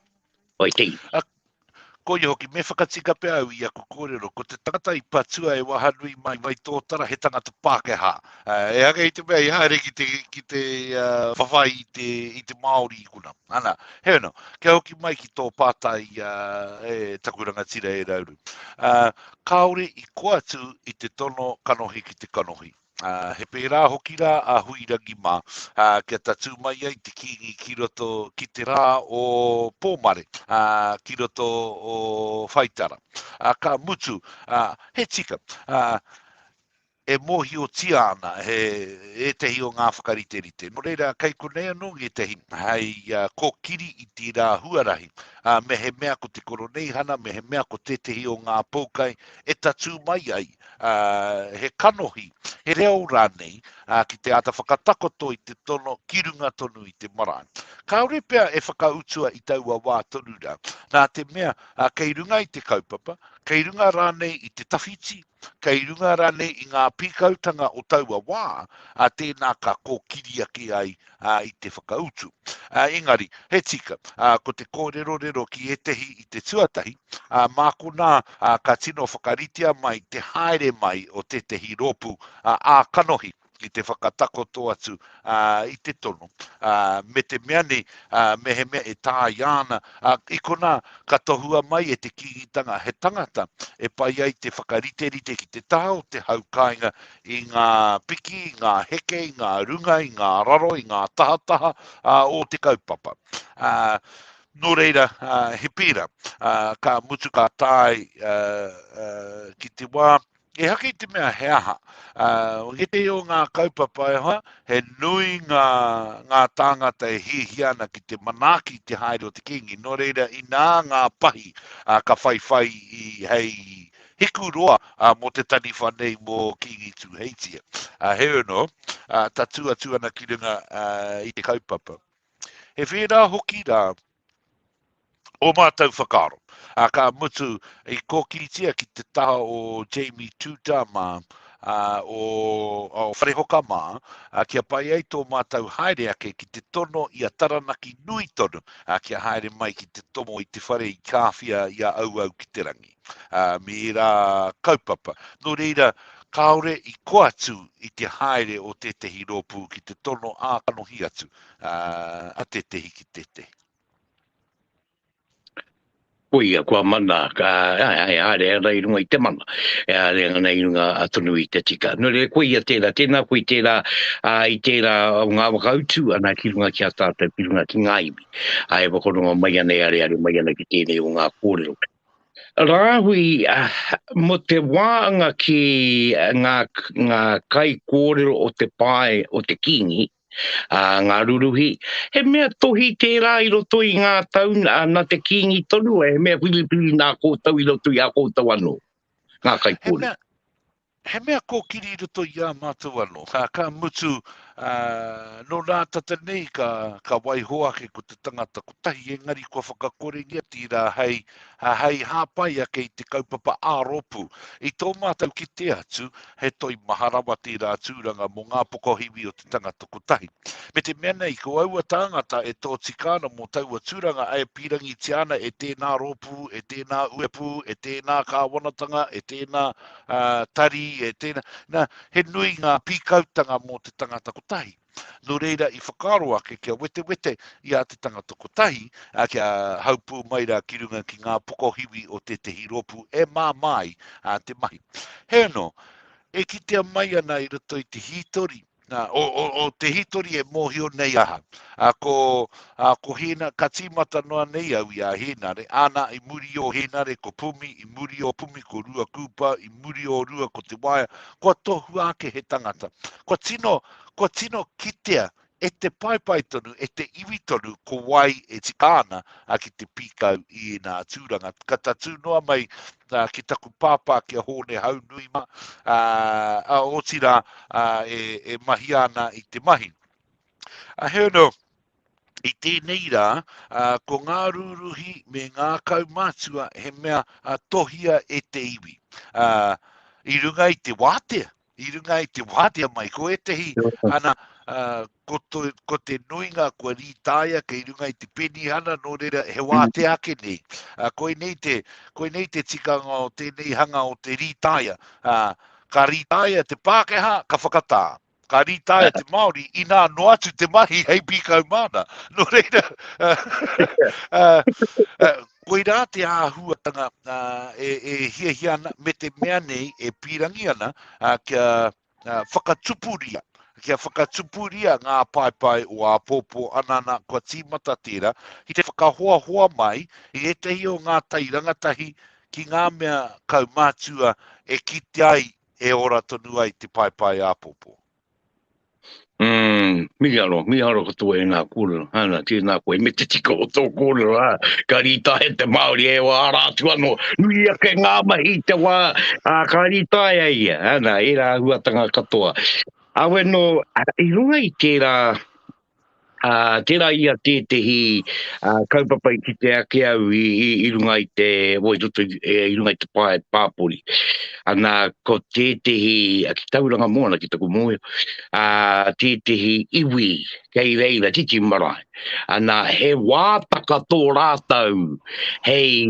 Oi te iwi. Ko i hoki, me whakatika pia au i ako kōrero, ko te tangata i patua e wahanui mai tōtara he tangata Pākehā. E haka i te mea i haere ki te whawhai i te Māori i kuna. Ana, he no, kia hoki mai ki tō pātai e takuranga tira e rauru. Kaore i koatu i te tono kanohi ki te kanohi. He pērā hoki rā a huirangi mā, kia tatu mai ai te Kīngi ki roto ki te rā o pōmare, ki roto o whaitara. Ka mutu, he tika, e mohi o tia ana, e tehi o ngā whakariterite. No reira, kei konei anō e tehi, hei kōkiri i tira huarahi, me he mea ko te Koroneihana, me he mea ko te tehi o ngā poukai, e tatu mai ai, he kanohi, he reo rānei, ki te ata whakatakoto i te tono, ki runga tonu i te marae. Kaore pia e whakautua i taua wā tonu rā, nā te mea, kei runga i te kaupapa, kei runga rānei i te tawhiti, kei runga rānei i ngā pīkautanga o taua wā, tēnā ka kōkiri ake ai i te whakautu. Engari, he tika, ko te kōrero ki e tehi i te tuatahi, māko nā ka tino whakaritia mai te haere mai o te tehi ropu kanohi i te whakatakoto atu i te tono. Me te mea ni, me he mea e tā iana, i kona ka tohua mai e te kingitanga he tangata, e pai ai te whakariterite ki te tau, te haukainga i ngā piki, i ngā heke, i ngā runga, i ngā raro, i ngā tahataha o te kaupapa. Nō reira, he pira, ka mutu ka tai ki te wā, e hake te mea he aha. He te o ngā kaupapa e hoa, he nui ngā tāngata e hihiana ki te manaki te haere o te Kīngi. Nō reira, i ngā pahi ka whaiwhai i hei hiku roa mo te tani whanei mō Kīngi Tuheitia. He no, tatua ana ki runga I te kaupapa. He whera hoki rā, o mātou whakaro. Ka mutu I kōkiritia ki te taha o Jamie Tutama, o wharehoka mā, kia pai ai tō mātou haere ake ki te tono I a taranaki nui tonu, kia haere mai ki te tomo I te whare I kāwhia I a au ki te rangi. Me rā kaupapa. No reira, kaore I koatu I te haere o tetehi rōpū ki te tono ākanohi atu, a tetehi ki tetehi. Koia, kua mana, are runga I te mana, are runga atunu I te tika. No re koia tēnā koe tēnā, I tēnā ngā wakautu, ana ki runga ki a tātou, ki runga ki ngā iwi. Ai wakorunga mai ana are mai ana ki tēnei o ngā kōrero. Rahui, mo te wāanga ki ngā kai kōrero o te pae o te Kīngi, ngā ruruhi, he mea tohi tērā I roto I ngā tau nā te Kīngi tonu, he mea pili nā kōtau I roto I a kōtau anō, ngā kai kōrero. He mea kōkiri I roto I a mātou anō, ka mutu no nā tata nei ka waihoake ko te tangata ko tahi engari kua whakakorengia tira hei hāpai ake I te kaupapa āropu. I tō mātou ki te atu, he toi maharawa tira tūranga mo ngā pokohiwi o te tangata ko tahi. Me te mea nei, ko aua tāngata e tō tikana mo taua tūranga ai pirangi tiana e tēnā ropu, e tēnā uepu, e tēnā kāwanatanga, e tēnā tari, e tēnā, he nui ngā pīkautanga mo te tangata ko tahi. No reira I whakaro ake kia wete I a te tangata ko tahi, kia haupū mai rā ki runga ki ngā pokohiwi o te hiropu e mai te mahi. He no, e ki te mai ana I roto I te hitori, o te hitori e mōhio nei aha. Ko hena, ka tīmata noa nei au I a henare, ana I muri o henare ko pumi, I muri o pumi ko rua kupa, I muri o rua ko te waia, ko tohu ake he tangata. Ko tino kitea, e te pai tonu, e te iwi tonu, ko wai e tikana a ki te pikau I nā tūranga. Ka tatu noa mai ki taku pāpā kia hone hau nui ma, o tira e mahi ana I te mahi. Heo I tēnei rā, ko ngā ruruhi me ngā kaumātua he mea tohia e te iwi. I runga I te wātea, mai, ko e tehi ana ko te nuinga ko rītāia ke I runga I te penihana no reira he wātea ake nei. Koe nei te tikanga o tēnei hanga o te rītāia. Ka rītāia te Pākehā, ka whakatā. Ka rītāia te Māori, I nā no atu te mahi hei pīkau mana. No reira, koe rā te āhuatanga e hiahiana me te mea nei e pirangi ana kia whakatupuria. Kia whakatupuria ngā pai o a pōpō anana kua tīmata tērā. I te whakahoahoa mai, I etehi o ngā tairangatahi ki ngā mea kaumātua e kite ai e ora tonu ai te pai a pōpō. Miharo katoa e ngā kōrero, hana, tēnā koe, me te tika o tō kōrero, ka rītāia te Māori e wā rātu anō, nui ake ngā mahi te wā, ka rītāia ia, hana, e rā huatanga katoa. Awe no, I runga I tērā ia tētehi kaupapa I ki te ake au I runga I te, I runga I te pae pāpori. Ana ko tētehi, ki tauranga moana ki taku moe, tētehi iwi, kei reira, titi marae. Ana he wātaka tō rātau, hei,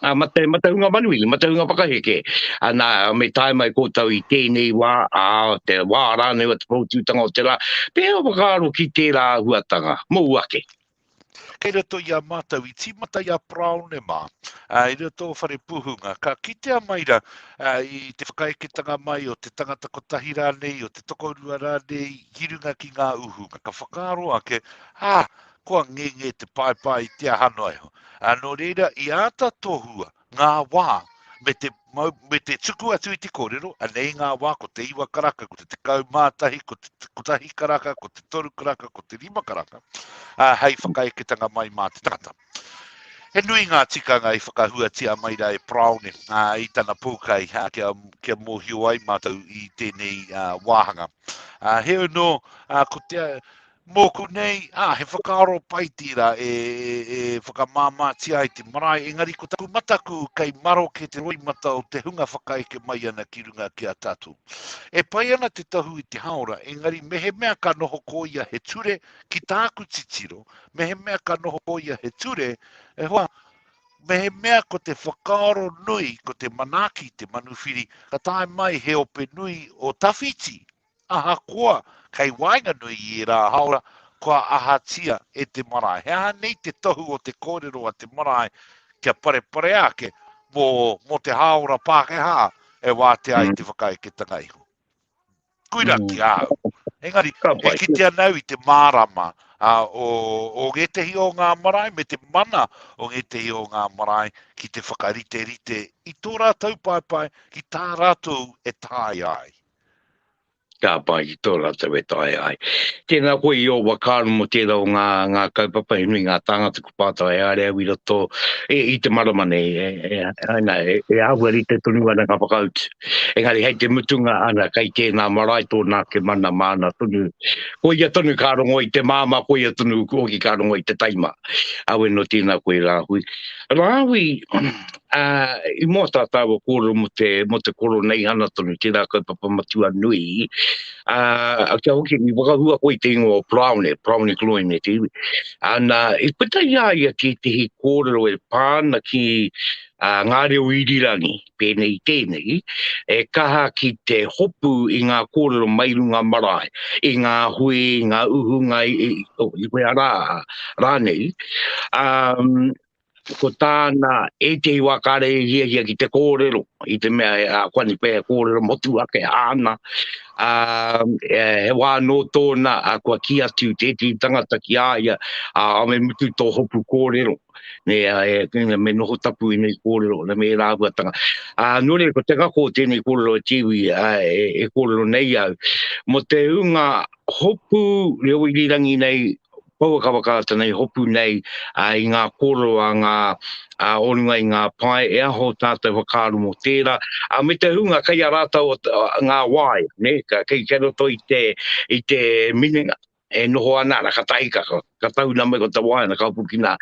mataunga manuili, mataunga pakaheke. Ana me tae mai kōtau I tēnei wā, te wā rānei wa te pōtūtanga o te rā, pēo whakaro ki tērā huatanga, mou ake. Kei roto I a mātou I tīmata I a praone mā, I roto o whare puhunga, ka kitea mai ra I te whakaeketanga mai o te tangata ko tahi rānei, o te tokorua rānei, hirunga ki ngā uhunga, ka whakaro ake, koa ngenge te pai te ahano eho. No reira, I ata tohua, ngā wā, me te tuku atu I te kōrero, anei ngā wā ko te iwa karaka, ko te kaumātahi, ko te tahi karaka, ko te toru karaka, ko te rima karaka, hei whakaeketanga mai mā te tangata. He nui ngā tikanga I whakahuatia mai rai Brown I tana pūkai kia mōhio ai mātou I tēnei wāhanga. Heo no, ko te mōku nei, he whakaaro pai tira e whakamāmātia ai te marae, engari ko taku mataku kai maro ke te roi mata o te hunga whakaeke mai ana ki runga ki a tātou. E pai ana te tahu I te haora, engari mehe mea ka noho koia he ture ki tāku titiro, mehe mea ka noho koia he ture, e hoa, mehe mea ko te whakaaro nui, ko te manaki, te manuwhiri, ka tae mai he ope nui o tawhiti. Aha koa, kai wainga nui I rā haora, koa aha tia e te marae. Hea nei te tohu o te kōrero a te marae kia pare ake mo te haora Pākehā e wā te ai te whakaeke tangaiho. Kuira ki au. Engari, Ka e pai. kitea nau I te mārama o ngetehi o ngā marae, me te mana o ngetehi o ngā marae ki te whakarite I tō rātou pai ki tā rātou e tāi ai. Ka pai I tō rātou e tai ai. Tēnā koe I o wakaru mo tērā o ngā kaupapa I nui ngā tāngata ku pātau e are au I roto I te marama nei, e ahua I te tonu ana ka whakautu. Engari hei te mutunga ana kai tēnā marae tōnā ke mana mana tonu. Ko ia tonu ka rongo I te māma, ko ia tonu ki ka rongo I te taima. Awe no tēnā koe Rahui. Rahui, I mua tātou o kōrero mo te Koroneihana tonu, tērā kaupapa matua nui, kia hoki I wakahua koe te ingo o Brownie Kloine te iwi. Ana, I putai ia ki te hi kōrero e pāna ki ngā reo irirangi, tēnei, e kaha ki te hopu I ngā kōrero mairunga marae, I ngā hui, ngā uhu, I koe rānei. Ko tāna e te wakare hia ki te kōrero, I te mea kwani pēr kōrero motu ake āna. He wā no tōna kua ki atu te tangata ki aia, a me mutu tō hopu kōrero. Me noho tapu I nei kōrero, me rāhuatanga. Nore ko te kako tēnei kōrero e tiwi, e kōrero nei au. Mo te unga hopu reo irirangi nei, pauakawakata nei, hopu nei, I ngā kōrero a ngā orunga I ngā pai, e aho tātou whakaru mo tērā. Me te hunga kai a rātau ngā wai, ne? Kei roto I te minenga, e noho ana, ka taika, ka tauna mai ko te wai, na ka pukina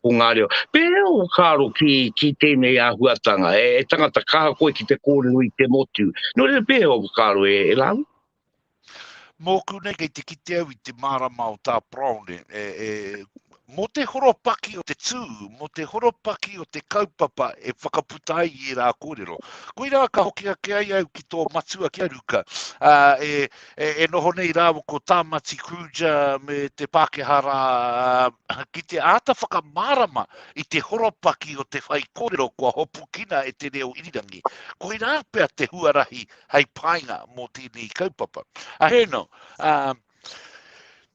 ko ngā reo. Pēo whakaru ki tēnei ahuatanga, e tangata kaha koe ki te kōrero I te motu. No re pēo whakaru e lau? Mōku nei kei te kite au I te marama o tā Brown mo te horopaki o te tū, mo te horopaki o te kaupapa e whakaputai I rā kōrero. Koe rā ka hoki ake ai au ki tō matua ki aruka, e noho nei rā ko tāmati cruiser me te Pākehara, ki te āta whakamarama I te horopaki o te whai kōrero kua hopukina e te reo irirangi. Koe rā pēr te huarahi hei painga mō tēnei kaupapa. Heno,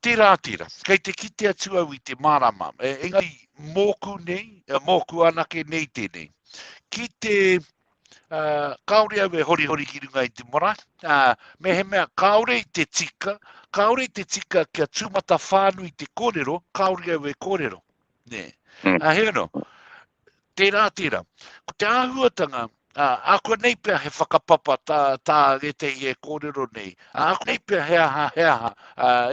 tērā, kei te kite atu au I te marama, engari mōku nei, mōku anake nei tēnei. Ki te kaore au e hori ki runga I te mora, me he mea kaore I te tika kia tūmata whānui te kōrero, kaore au e kōrero. Ne. Heno, tērā, ko te āhuatanga, ako nei pia he whakapapa tā etehi e kōrero nei. Ako nei pia he aha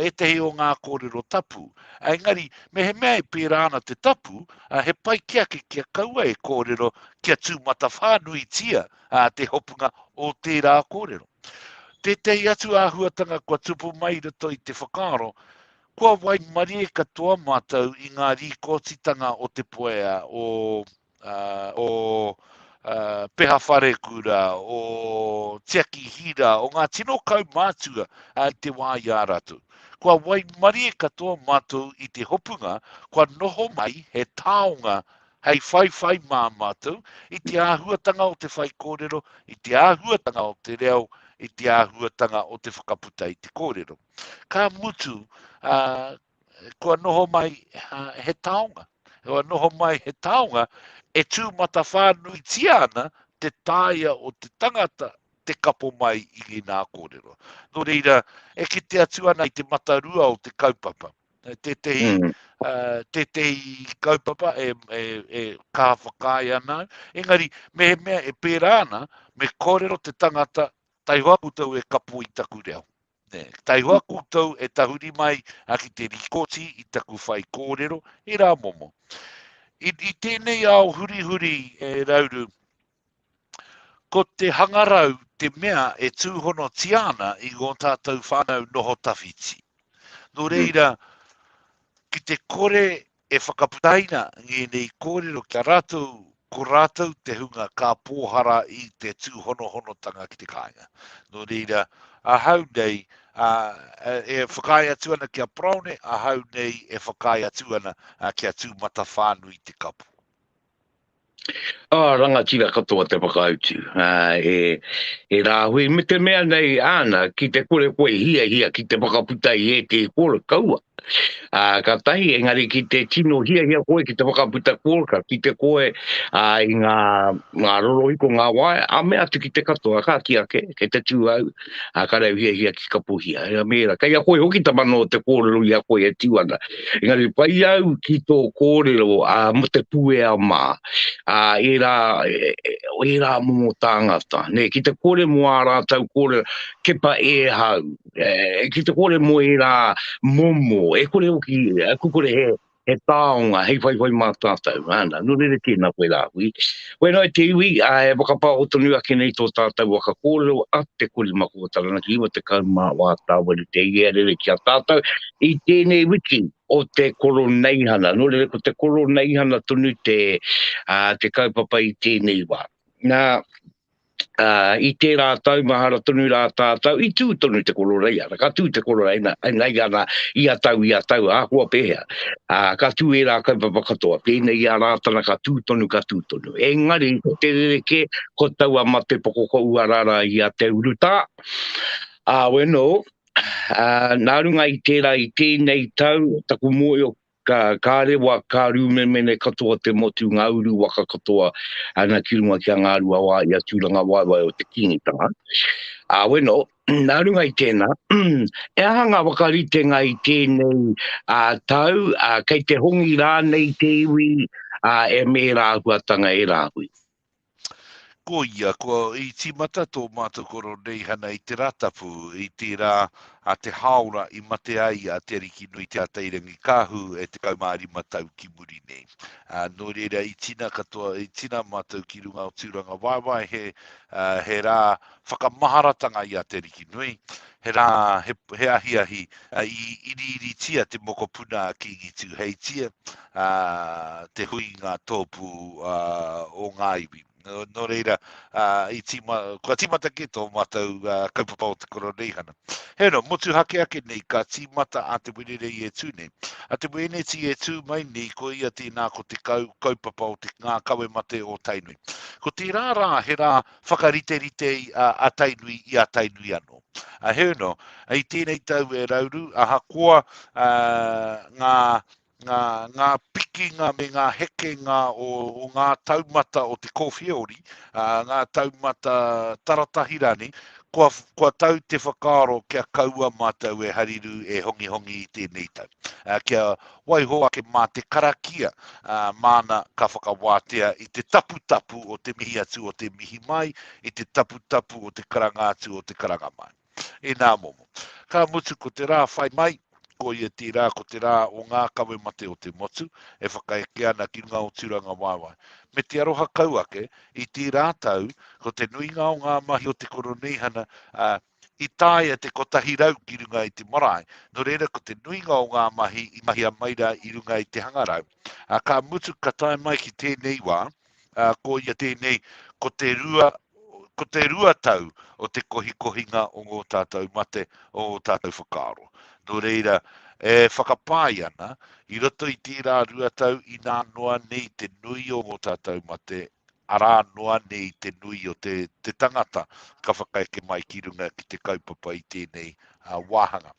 etehi o ngā kōrero tapu. Engari, me he mea pēra ana te tapu, he pai kia kaua e kōrero kia tūmata whānui tia te hopunga o tērā kōrero. Tētei atu āhuatanga kua tupu mai rato I te whakaaro, kua wai marie katoa mātou I ngā rīkotitanga o te poea o peha wharekura, o tiaki hira, o ngā tino kau mātua I te wā I āratu. Kua wai marie katoa mātou I te hopunga, kua noho mai he taonga hei whai mā mātou, I te āhuatanga o te whai kōrero, I te āhuatanga o te reo, I te āhuatanga o te whakaputa I te kōrero. Ka mutu, kua noho mai he taonga. Kua noho mai he taonga, e tūmata whānui tiana te tāia o te tangata te kapo mai I ngā kōrero. Nō reira, e ki te atu ana I te matarua o te kaupapa. Te tehi te kaupapa e ka whakai ana. Engari, me mea e pērāna, me kōrero te tangata, tai hoa kutau e kapu i taku reo. Tai hoa kutau e tahuri mai a ki te rikoti i taku whai kōrero, e rā momo. I tēnei au huri e Rauru, ko te hangarau te mea e tūhono tiana i ngō tātou whānau noho tawhiti. Nō reira, ki te kore e whakaputaina nei kōrero kia rātou, ko rātou te hunga ka pōhara i te tūhono-honotanga ki te kāinga. Nō reira, a hau nei, e whakai atu ana kia praone, a hau nei e whakai atu ana kia tūmata whānui te kapu. Rangatira katoa te whakautu. E rāhui, me te mea nei ana, ki te kore koe hia ki te whakaputai e te kore kaua. Ka tahi, engari ki te tino hia koe ki te whakaputa kōrka, ki te koe i ngā rorohiko ngā wae, a mea tu ki te katoa, ka ki ake, ke te tūau, ka reu hia ki kapuhia. Mera, kai a koe hoki ta mano te kōrero i a koe e tiwana. Engari, pai au ki tō kōrero mo te pue a mā. E rā momo tāngata. Ki te kore mua rātau kore kepa e hau. Ki te kore mo e rā momo. E kore oki, kukore he tāonga, hei whai mā tātou. No rere tēnā koe rāhui. Wena e te iwi, e wakapā o tonu ake nei tō tātou waka kōrero a te kuri mako o taranaki, iwa te kaumā wā tāwari te ia rere ki a tātou. I tēnei wiki o te Koroneihana. No rere ko te Koroneihana tonu te kaupapa i tēnei wā. Nā, i te rātau, mahara tonu rā tātau, i tū tonu te Koroneihana, ka tū te Koroneihana i a tau, a kua pēhea. Ka tū e rā kaupapa katoa, tēnei a rātana ka tū tonu. Engari, te rereke, ko tau a mate poko ko uarara i a te uruta. Weno, nā runga i tērā i tēnei tau, taku moe o ka rewa, ka rūmemene katoa te motu ngā uru waka katoa ana ki runga kia ngā rua wā i a tūranga waiwai o te Kīngi tanga. Weno, nā runga i tēnā, e hanga whakaritenga i tēnei tau, kei te hongi rā nei te iwi, e me rāhuatanga e rāhui. Ko ia, ko i timata tō mātou Koroneihana i te ratapu, i te rā a te haora i mate ai a te riki nui te ateirangi kāhu e te kaumāri matau ki muri nei. Nō reira i tina katoa, i tina mātou ki runga o tūranga waiwai he rā whakamaharatanga i a te riki nui. He rā, he ahi, i iritia te mokopuna a Kīngi Tuheitia, te hui ngā tōpu o ngā iwi. No reira, kua timata ke tō mātou kaupapa o te Koroneihana. Heno, motu hake nei, ka timata a te wenere i e tū nei. A te wenere ti e tū mai nei, ko ia tēnā ko te kaupapa o te ngā kawe mate o tainui. Ko te rā, he rā whakariterite a tainui i a tainui anō. Heno, i tēnei tau e Rauru, aha koa ngā pikinga me ngā hekenga o ngā taumata o te kōwhiori, ngā taumata taratahirani, kua tau te whakaaro kia kaua mātou e hariru e hongi i tēnei tau. Kia waihoa ke mā te karakia mana ka whakawātea i te tapu o te mihi atu o te mihi mai, i te tapu o te karanga atu o te karanga mai. E nā momo. Ka mutu ko te rā whai mai, ko ia te rā, ko te rā o ngā kawe mate o te motu, e whakaeke ana ki ngā o tūranga waiwai. Me te aroha kauake, i te rā tau, ko te nuinga o ngā mahi o te Koroneihana, i tāia te kotahi rau ki runga i te marae, no reira ko te nuinga o ngā mahi, i mahi a maira i runga i te hangarau. Ka mutu ka tae mai ki tēnei wā, ko ia tēnei, ko te rua tau o te kohinga o ngō tātou mate o tātou whakaaro. No reira, e whakapāi ana, i roto i tērā rua tau i nā noa nei te nui o ngō tātou mate, arā noa nei te nui o te tangata ka whakaeke mai ki runga ki te kaupapa i tēnei wāhanga.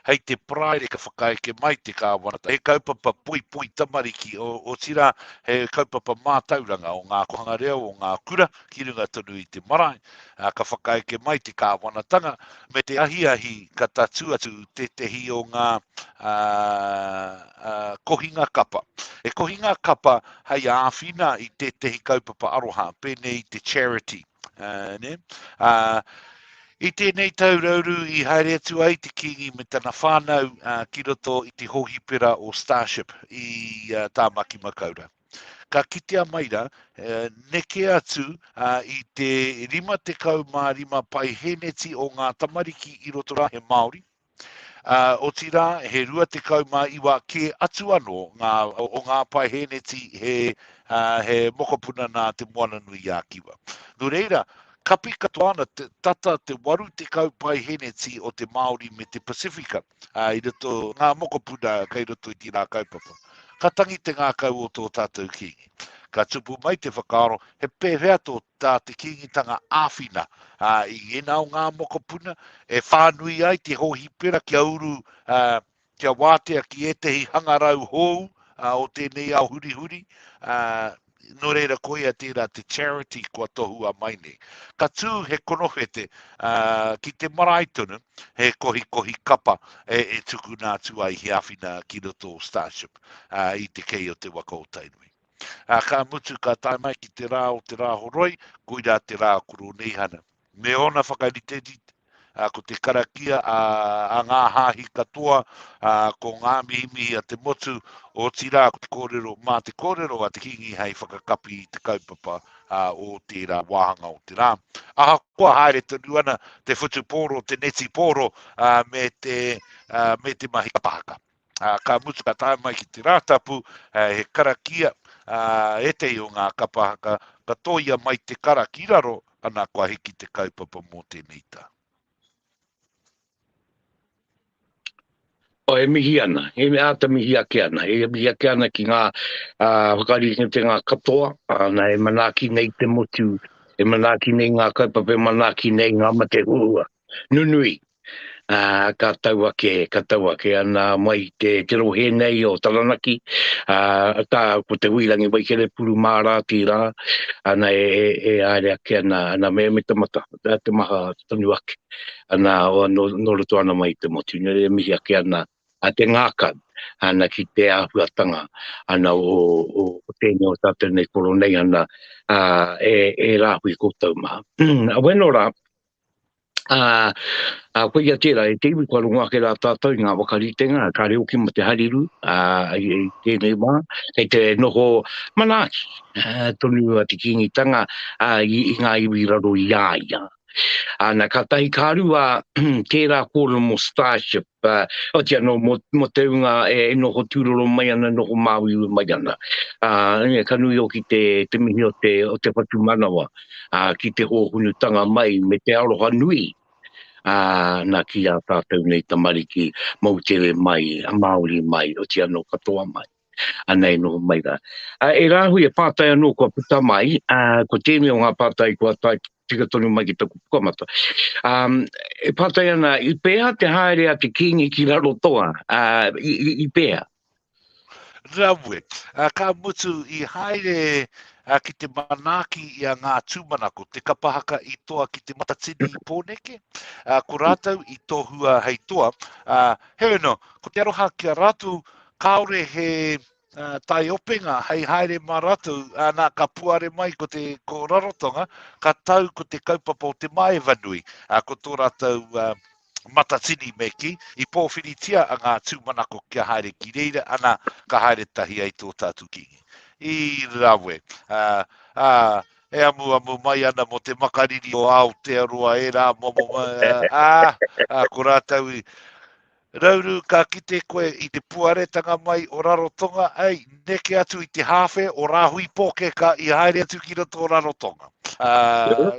hei te praere ka whakaeke mai te kāwanata. He kaupapa pui tamariki o tira he kaupapa mātauranga o ngā kohanga reo o ngā kura ki runga tonu i te marae. Ka whakaeke mai te kāwanatanga me te ahi ka tatu atu te tehi o ngā kohinga kapa. E kohinga kapa hei āwhina i te tehi kaupapa aroha, pēnei te charity. I tēnei tau Rauru i haere atu ai te Kīngi me tana whānau ki roto i te hohipera o Starship i tāmaki makaura. Ka kitea maira, neke atu i te 55 paiheneti o ngā tamariki i roto rā he Māori. O tira, he 29 ke atu anō o ngā paiheneti he mokopuna nā te moana nui a kiwa. No reira, ka pika toana tata te waru te paiheneti o te Māori me te Pasifika i roto ngā mokopuna kai roto i tira kaupapa. Ka tangi te ngā kau o tō tātou Kīngi. Ka tupu mai te whakaaro, he pērea tō tā te kingitanga āwhina i ena o ngā mokopuna, e whānui ai te hohipera kia uru, kia wātea ki e tehi hangarau hou o tēnei au huri, no reira koe a tērā te charity kua tohu a maine. Ka tū he konohete ki te marae tonu, he kohi kapa e tuku nā tū ai he āwhina ki roto Starship i te kei o te waka o tainui. Ka mutu ka tae mai ki te rā o te rā horoi, koira te rā Koroneihana. Me ona whakariteti, ko te karakia a ngā hāhi katoa, ko ngā mihimihi a te motu o tira ko te kōrero, mā te kōrero a te Kīngi hei whakakapi i te kaupapa o tērā wāhanga o te rā. Aha kua haere tonu ana te whutu pōro, te neti pōro me te mahi kapahaka. Ka mutu ka tae mai ki te rātapu, he karakia, e te o ngā kapahaka, ka toia mai te kara ki raro, ana kua hiki te kaupapa mō tēnei tā. O e mihi ana, e me ata mihi ake ana, e mihi ake ana ki ngā whakaritenga ngā katoa, ana e manaki nei te motu, e manaki nei ngā kaupapa, e manaki nei ngā mate hua, nunui. Ka tau ake ana mai te rohe nei o Taranaki, tā ko te huirangi waikere puru mārā tira, ana e aere ake ana me tamata, te maha tonu ake, ana no roto ana mai te motu, e mihi ake ana a te ngākau, ana ki te āhuatanga, ana o tēnei o tātou nei Coronation, e Rahui koutou maha. A weno rā, koe ia tērā, e te iwi kua runga ke rā tātou ngā whakaritenga, ka reo ki ma te hariru, i tēnei wā, kei te noho manaki, tonu a te kingitanga, i ngā iwi raro i āia. Ana ka tahi kārua tērā kōrero mo Starship, o tia no mo te unga e noho tūroro mai ana, noho māwiu mai ana. Ka nui o ki te mihi o te whatu manawa, ki te hōhunutanga mai me te aroha nui, nā ki a tātou nei tamariki, mautere mai, a Māori mai, o tia no katoa mai. Anei no mai rā. E Rahui e pātai anō kua puta mai, ko tēnei o ngā pātai kua tai tika tonu mai ki taku pukamata. E pātai ana, i pēa te haere a te Kīngi ki raro toa, i pēa. Rawe, ka mutu i haere ki te manaki i a ngā tūmanako, te kapahaka i toa ki te matatini i pōneke, ko rātau i tohua hei toa. Hewe no, ko te aroha ki a rātou, kaore he tai openga hei haere mā rātou, nā ka puare mai ko te rarotonga, ka tau ko te kaupapa o te mai vanui, ko tō rātou matatini meki, i pōwhiritia a ngā tūmanako kia haere ki reira, ana ka haere tahi ai tō tātou Kīngi. I rawe, e amu mai ana mo te makariri o Aotearoa e rā momo, ko rātau i Rauru, ka kite koe i te puaretanga mai o Rarotonga, neke atu i te hawhe o Rahui Papa i haere atu ki roto o Rarotonga.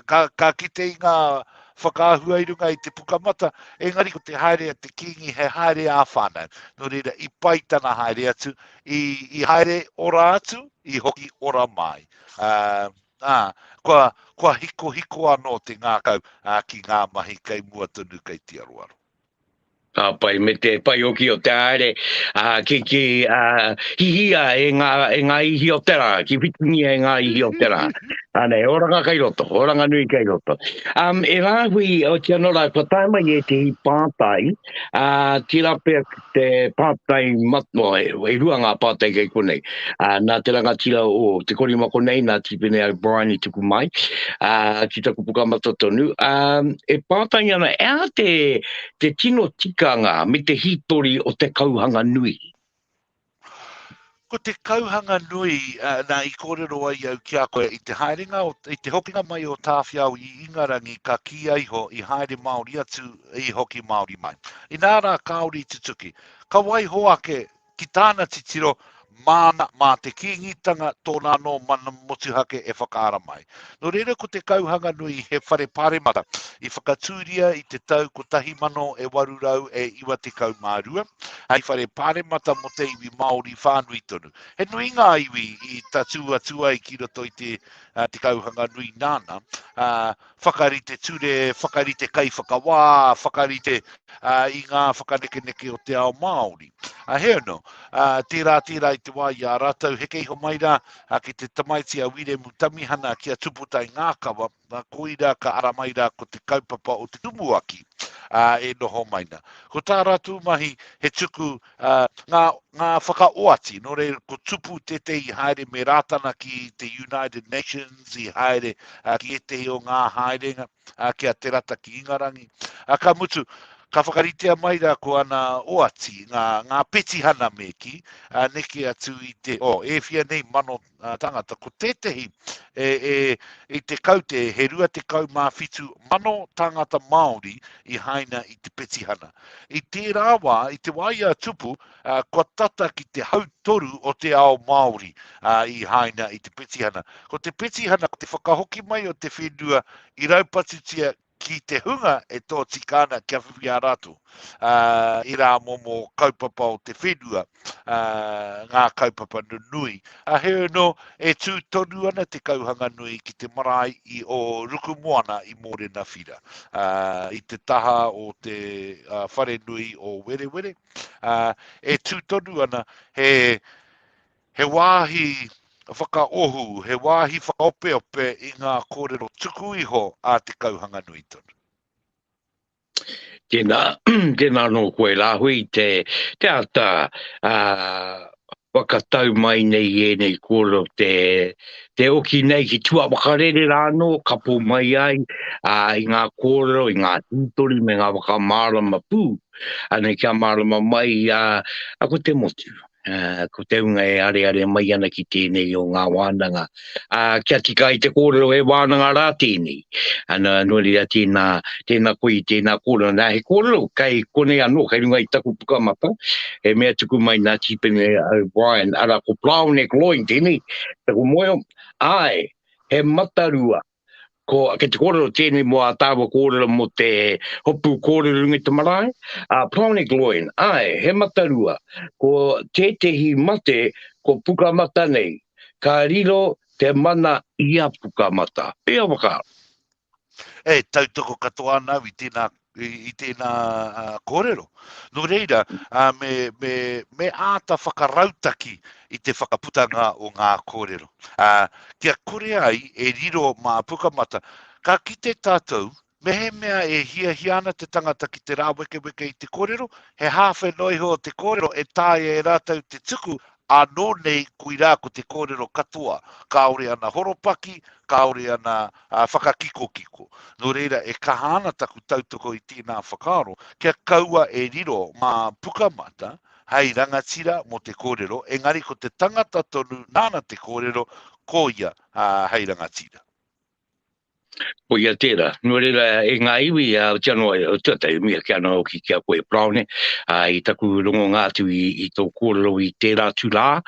Ka kite i ngā whakaahua i runga i te pukamata, engari ko te haere a te Kīngi he haere a whānau. No reira, i paitana haere atu, i haere ora atu, i hoki ora mai. Kua hiko anō te ngākau ki ngā mahi kei mua tonu kei te aroaro. Pai me te pai oki o te aere, ki hihia e ngā ihi o tera, ki whitungia e ngā ihi o tera. Ane, oranga kai roto, oranga nui kai roto. E Rahui o te anora, ko taima i e te hi pātai, tira pia te pātai matno, e rua ngā pātai kei konei. Nā te ranga tira o te korima konei, nā tipene au Brian i tuku mai, ki taku puka matatonu. E pātai ana, ea te tino tikanga me te hitori o te kauhanga nui. Ko te kauhanga nui nā I kōrero ai au kia koe I te haerenga, I te hokinga mai o tāwhiau I ingarangi ka ki aiho I haere Māori atu I hoki Māori mai. I nāra kaori te tuki, ka wai hoake ki tāna titiro mana mā te kīngitanga tōna no mana motuhake e whakaara mai. No reira ko te kauhanga nui he whare pāremata I whakatūria I te tau ko tahi mano e warurau e iwa te kaumārua. Hei whare pāremata mo te iwi Māori whānui tonu. He nui ngā iwi I tatua I ki roto I te kauhanga nui nāna. Whakarite ture, whakarite kai whakawā, whakarite I ngā whakaneke o te ao Māori. He no, tērā I te wā I a rātau, he keiho maira ki te tamaiti a wire mutamihana ki a tuputai ngā kawa, koira ka aramaira ko te kaupapa o te tumuaki e noho maina. Ko tā rātu mahi he tuku ngā whakaoati, no re ko tupu te I haere me rātana ki te United Nations, I haere ki e te o ngā haerenga ki a te rata ki ingarangi. Ka mutu, ka whakaritea maira ko ana oati, ngā petihana meki, neke atu I te, e whia nei mano tangata, ko tetehi I te kaute, he rua te kau mā whitu, mano tangata Māori I haina I te petihana. I tērā wā, I te waia tupu, ko tata ki te hautoru o te ao Māori I haina I te petihana. Ko te petihana, ko te whakahoki mai o te whenua, I raupatutia ki te hunga e tō tikana kia whiwhi a rātou. I rā momo kaupapa o te whenua, ngā kaupapa nui. Heo no, e tū tonu ana te kauhanga nui ki te marae I o Rukumoana I Mōrena Whira. I te taha o te whare nui o Wherowhero. E tū tonu ana he wāhi whakaohu, he wāhi whakaopeope I ngā kōrero tuku iho a te kauhanga nui tonu. Tēnā no koe Rahui, te ata whakatau mai nei e nei kōrero te oki nei ki tua wakarere rāno, kapo mai ai I ngā kōrero, I ngā tūtori me ngā wakamārama pū. Ane kia mārama mai ko te motu. Ko te unga e are mai ana ki tēnei o ngā wānanga. Kia tika I te kōrero e wānanga rā tēnei. Ana nori a tēnā koe tēnā kōrero. Nā he kōrero kai konei anō, kai runga I taku pukamata. E mea tuku mai nā tipene au Brian. Ara ko plau ne kloin tēnei. Taku moio, ai, he matarua. Ko ke te kōrero tēnei mo a tāua kōrero mo te hopu kōrero ngi te marae. Pronic loin, ai, he matarua. Ko tētehi mate, ko puka mata nei. Ka riro te mana ia puka mata. Pea waka. E, tautoko katoa nau I tēnā kōrero. No reira, me āta whakarautaki I te whakaputanga o ngā kōrero. Kia kore ai e riro mā pukamata, ka ki te tātou, mehe mea e hiana te tangata ki te rā weke I te kōrero, he hawhe noiho te kōrero e tāia e rātau te tuku, anō nei kui rā ko te kōrero katoa, kaore ana horopaki, kaore ana whakakiko. No reira e kahana taku tautoko I tēnā whakaro, kia kaua e riro mā pukamata, hei rangatira mo te kōrero, engari ko te tangata tonu nāna te kōrero, ko ia hei rangatira. O ia tērā, no reira e ngā iwi o te anoa o tētai mea kia anō ki kia koe praone, I taku rongo ngātu I tō kōrero I tērā tūrā,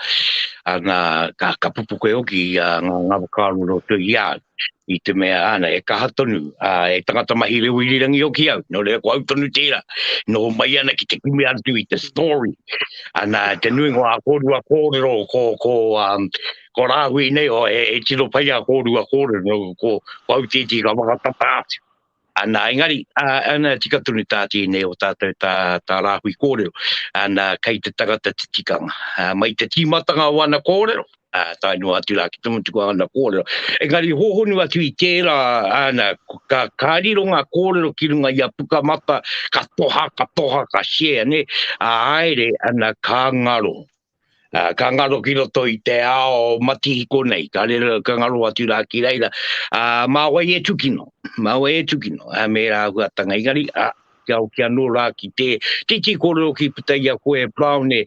ka pupuke oki ngā wakaaro o te ia, I te mea ana e kaha tonu, e tangata mahi reo I rirangi oki au, no reira ko au tonu tērā, no mai ana ki te kume atu I te story, ana te nui ngā kōrero ko Rahui nei o e tiro pai a kōrua kōrero ko pautiti ka wakatata atu. Ana engari, ana tika tunu tāti nei o tātou tā Rahui kōrero, ana kei te tagata te tikanga. Mai te tīmatanga o ana kōrero, tai no atu rā ki tumutuku ana kōrero. Engari hohonu atu I tērā, ana ka kāriro ngā kōrero ki runga ia pukamata, ka toha, ka share, ne? Aere, ana ka ngaro. Ka ngaro ki roto I te ao matihiko nei, ka rera ka ngaro atu rā ki reira. Māwai e tukino, me rā huatanga ingari, kia no rā ki te kōrero ki Puteia koe Brown I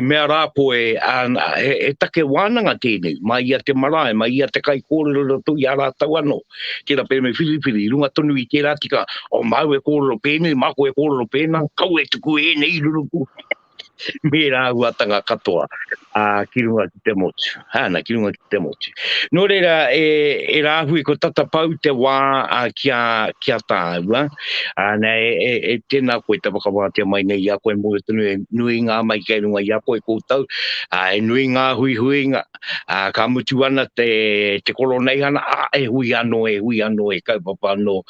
mea rā poe, he take wānanga tēnei, mai ia te marae, mai ia te kai kōrero roto I a rātau anō. Tērā pēne whiriwhiri, runga tonu I tērā tika, o mau e kōrero pēnei, mako e kōrero pēnā, kau e tuku e nei ruruku. Me rā huatanga katoa ki runga ki te motu. Ki runga ki te motu. Nō reira, e rāhui ko tata pau te wā kia tāua. Tēnā koe te whakawātea mai nei a koe mō tunu e nui ngā mai kei runga I a koe kōtau. E nui ngā huinga. Ka mutu ana te Coronation, e hui anō e kaupapa anō.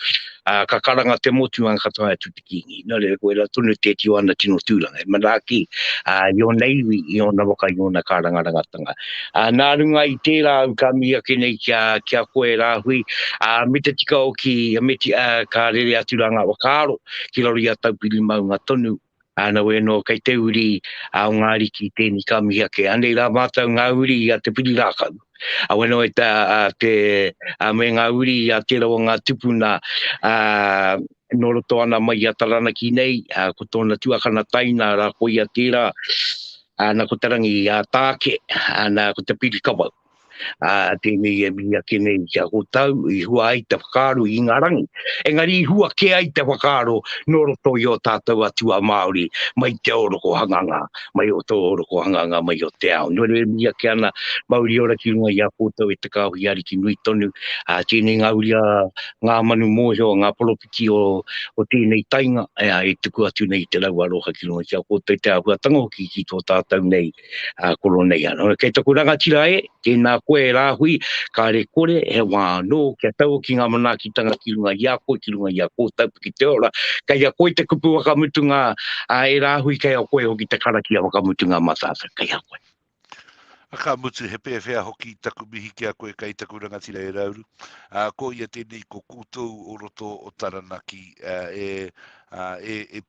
Ka karanga te motu an katoa atu te Kīngi. Nō reira koe rā tunu te tio ana tino tūranga. Manaki, yo neiwi I ona waka I ona kārangarangatanga. Nā runga I tērā au ka mia kenei kia koe rāhui, me te tika o ki ka rere atu rā ngā wakaro, ki lori a taupiri mau ngā tonu, Nā weno kei te uri o ngā riki tēni ka mia ke. Anei rā mātau ngā uri a te piri rākau. Weno e me ngā uri a tērā o ngā tupuna, no roto ana mai a taranaki nei, ko tōna tuakana taina rā koi a tērā, nā ko tarangi a tāke, nā ko te piri kawau. Tēnei e mia kenei kia kōtau, I hua ai te whakaro I ngā rangi. Engari I hua ke ai te whakaro, no roto I o tātou atua Māori, mai te oroko hanganga, mai o tō oroko hanganga, mai o te ao. Nōre e mia ke ana, Māori ora ki runga I a kōtau e te kāhui ari ki nui tonu, tēnei ngā uri ngā manu mōhio, ngā poropiki o tēnei tainga, e tuku atu nei te lau aroha ki runga ki a kōtau te ahuatanga hoki ki tō tātou nei Koroneihana. Kei taku rangatira tēnā koe rāhui, ka re kore he wā nō, kia tau ki ngā manakitanga ki runga I a koe, ki runga I a kōtau ki te ora. Kei a koe te kupu wakamutunga e rāhui, kei a koe hoki te karaki a wakamutunga matata, kei a koe. Ka mutu he pēwhea hoki taku mihi kia koe kei taku rangatira e Rauru. Ko ia tēnei ko kūtou o roto o taranaki e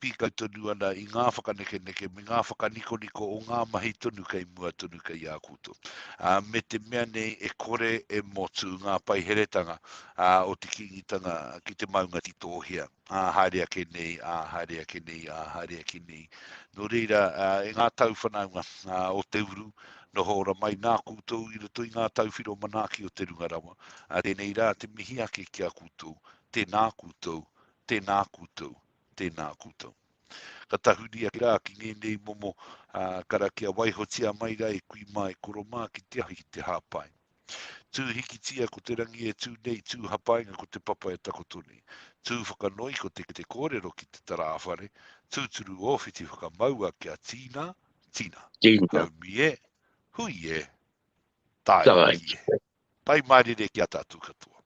pīkau tonu ana I ngā whakaneke, me ngā whakaniko o ngā mahi tonu kei mua tonu kei a kūtou. Me te mea nei e kore e motu ngā paiheretanga o te kingitanga ki te maunga ti tōhia. Haere ake nei. No reira, e ngā tau whanaunga o te uru, no hora mai nā kūtou I roto I ngā tauwhiro manaki o te rungarawa. Tēnei rā te mihi ake kia kūtou, tēnā kūtou. Ka tahuri ake rā ki ngenei momo kara kia waihotia mai rā e kui mai koromā ki te ahi ki te hāpai. Tū hikitia ko te rangi e tū nei tū hapainga ko te papa e takotoni. Tū whakanoi ko te kōrero ki te tarawhare. Tū turu ofiti whakamaua kia tīna. Haumi e. Hui e, tai e, pai marire ki a tātou katoa.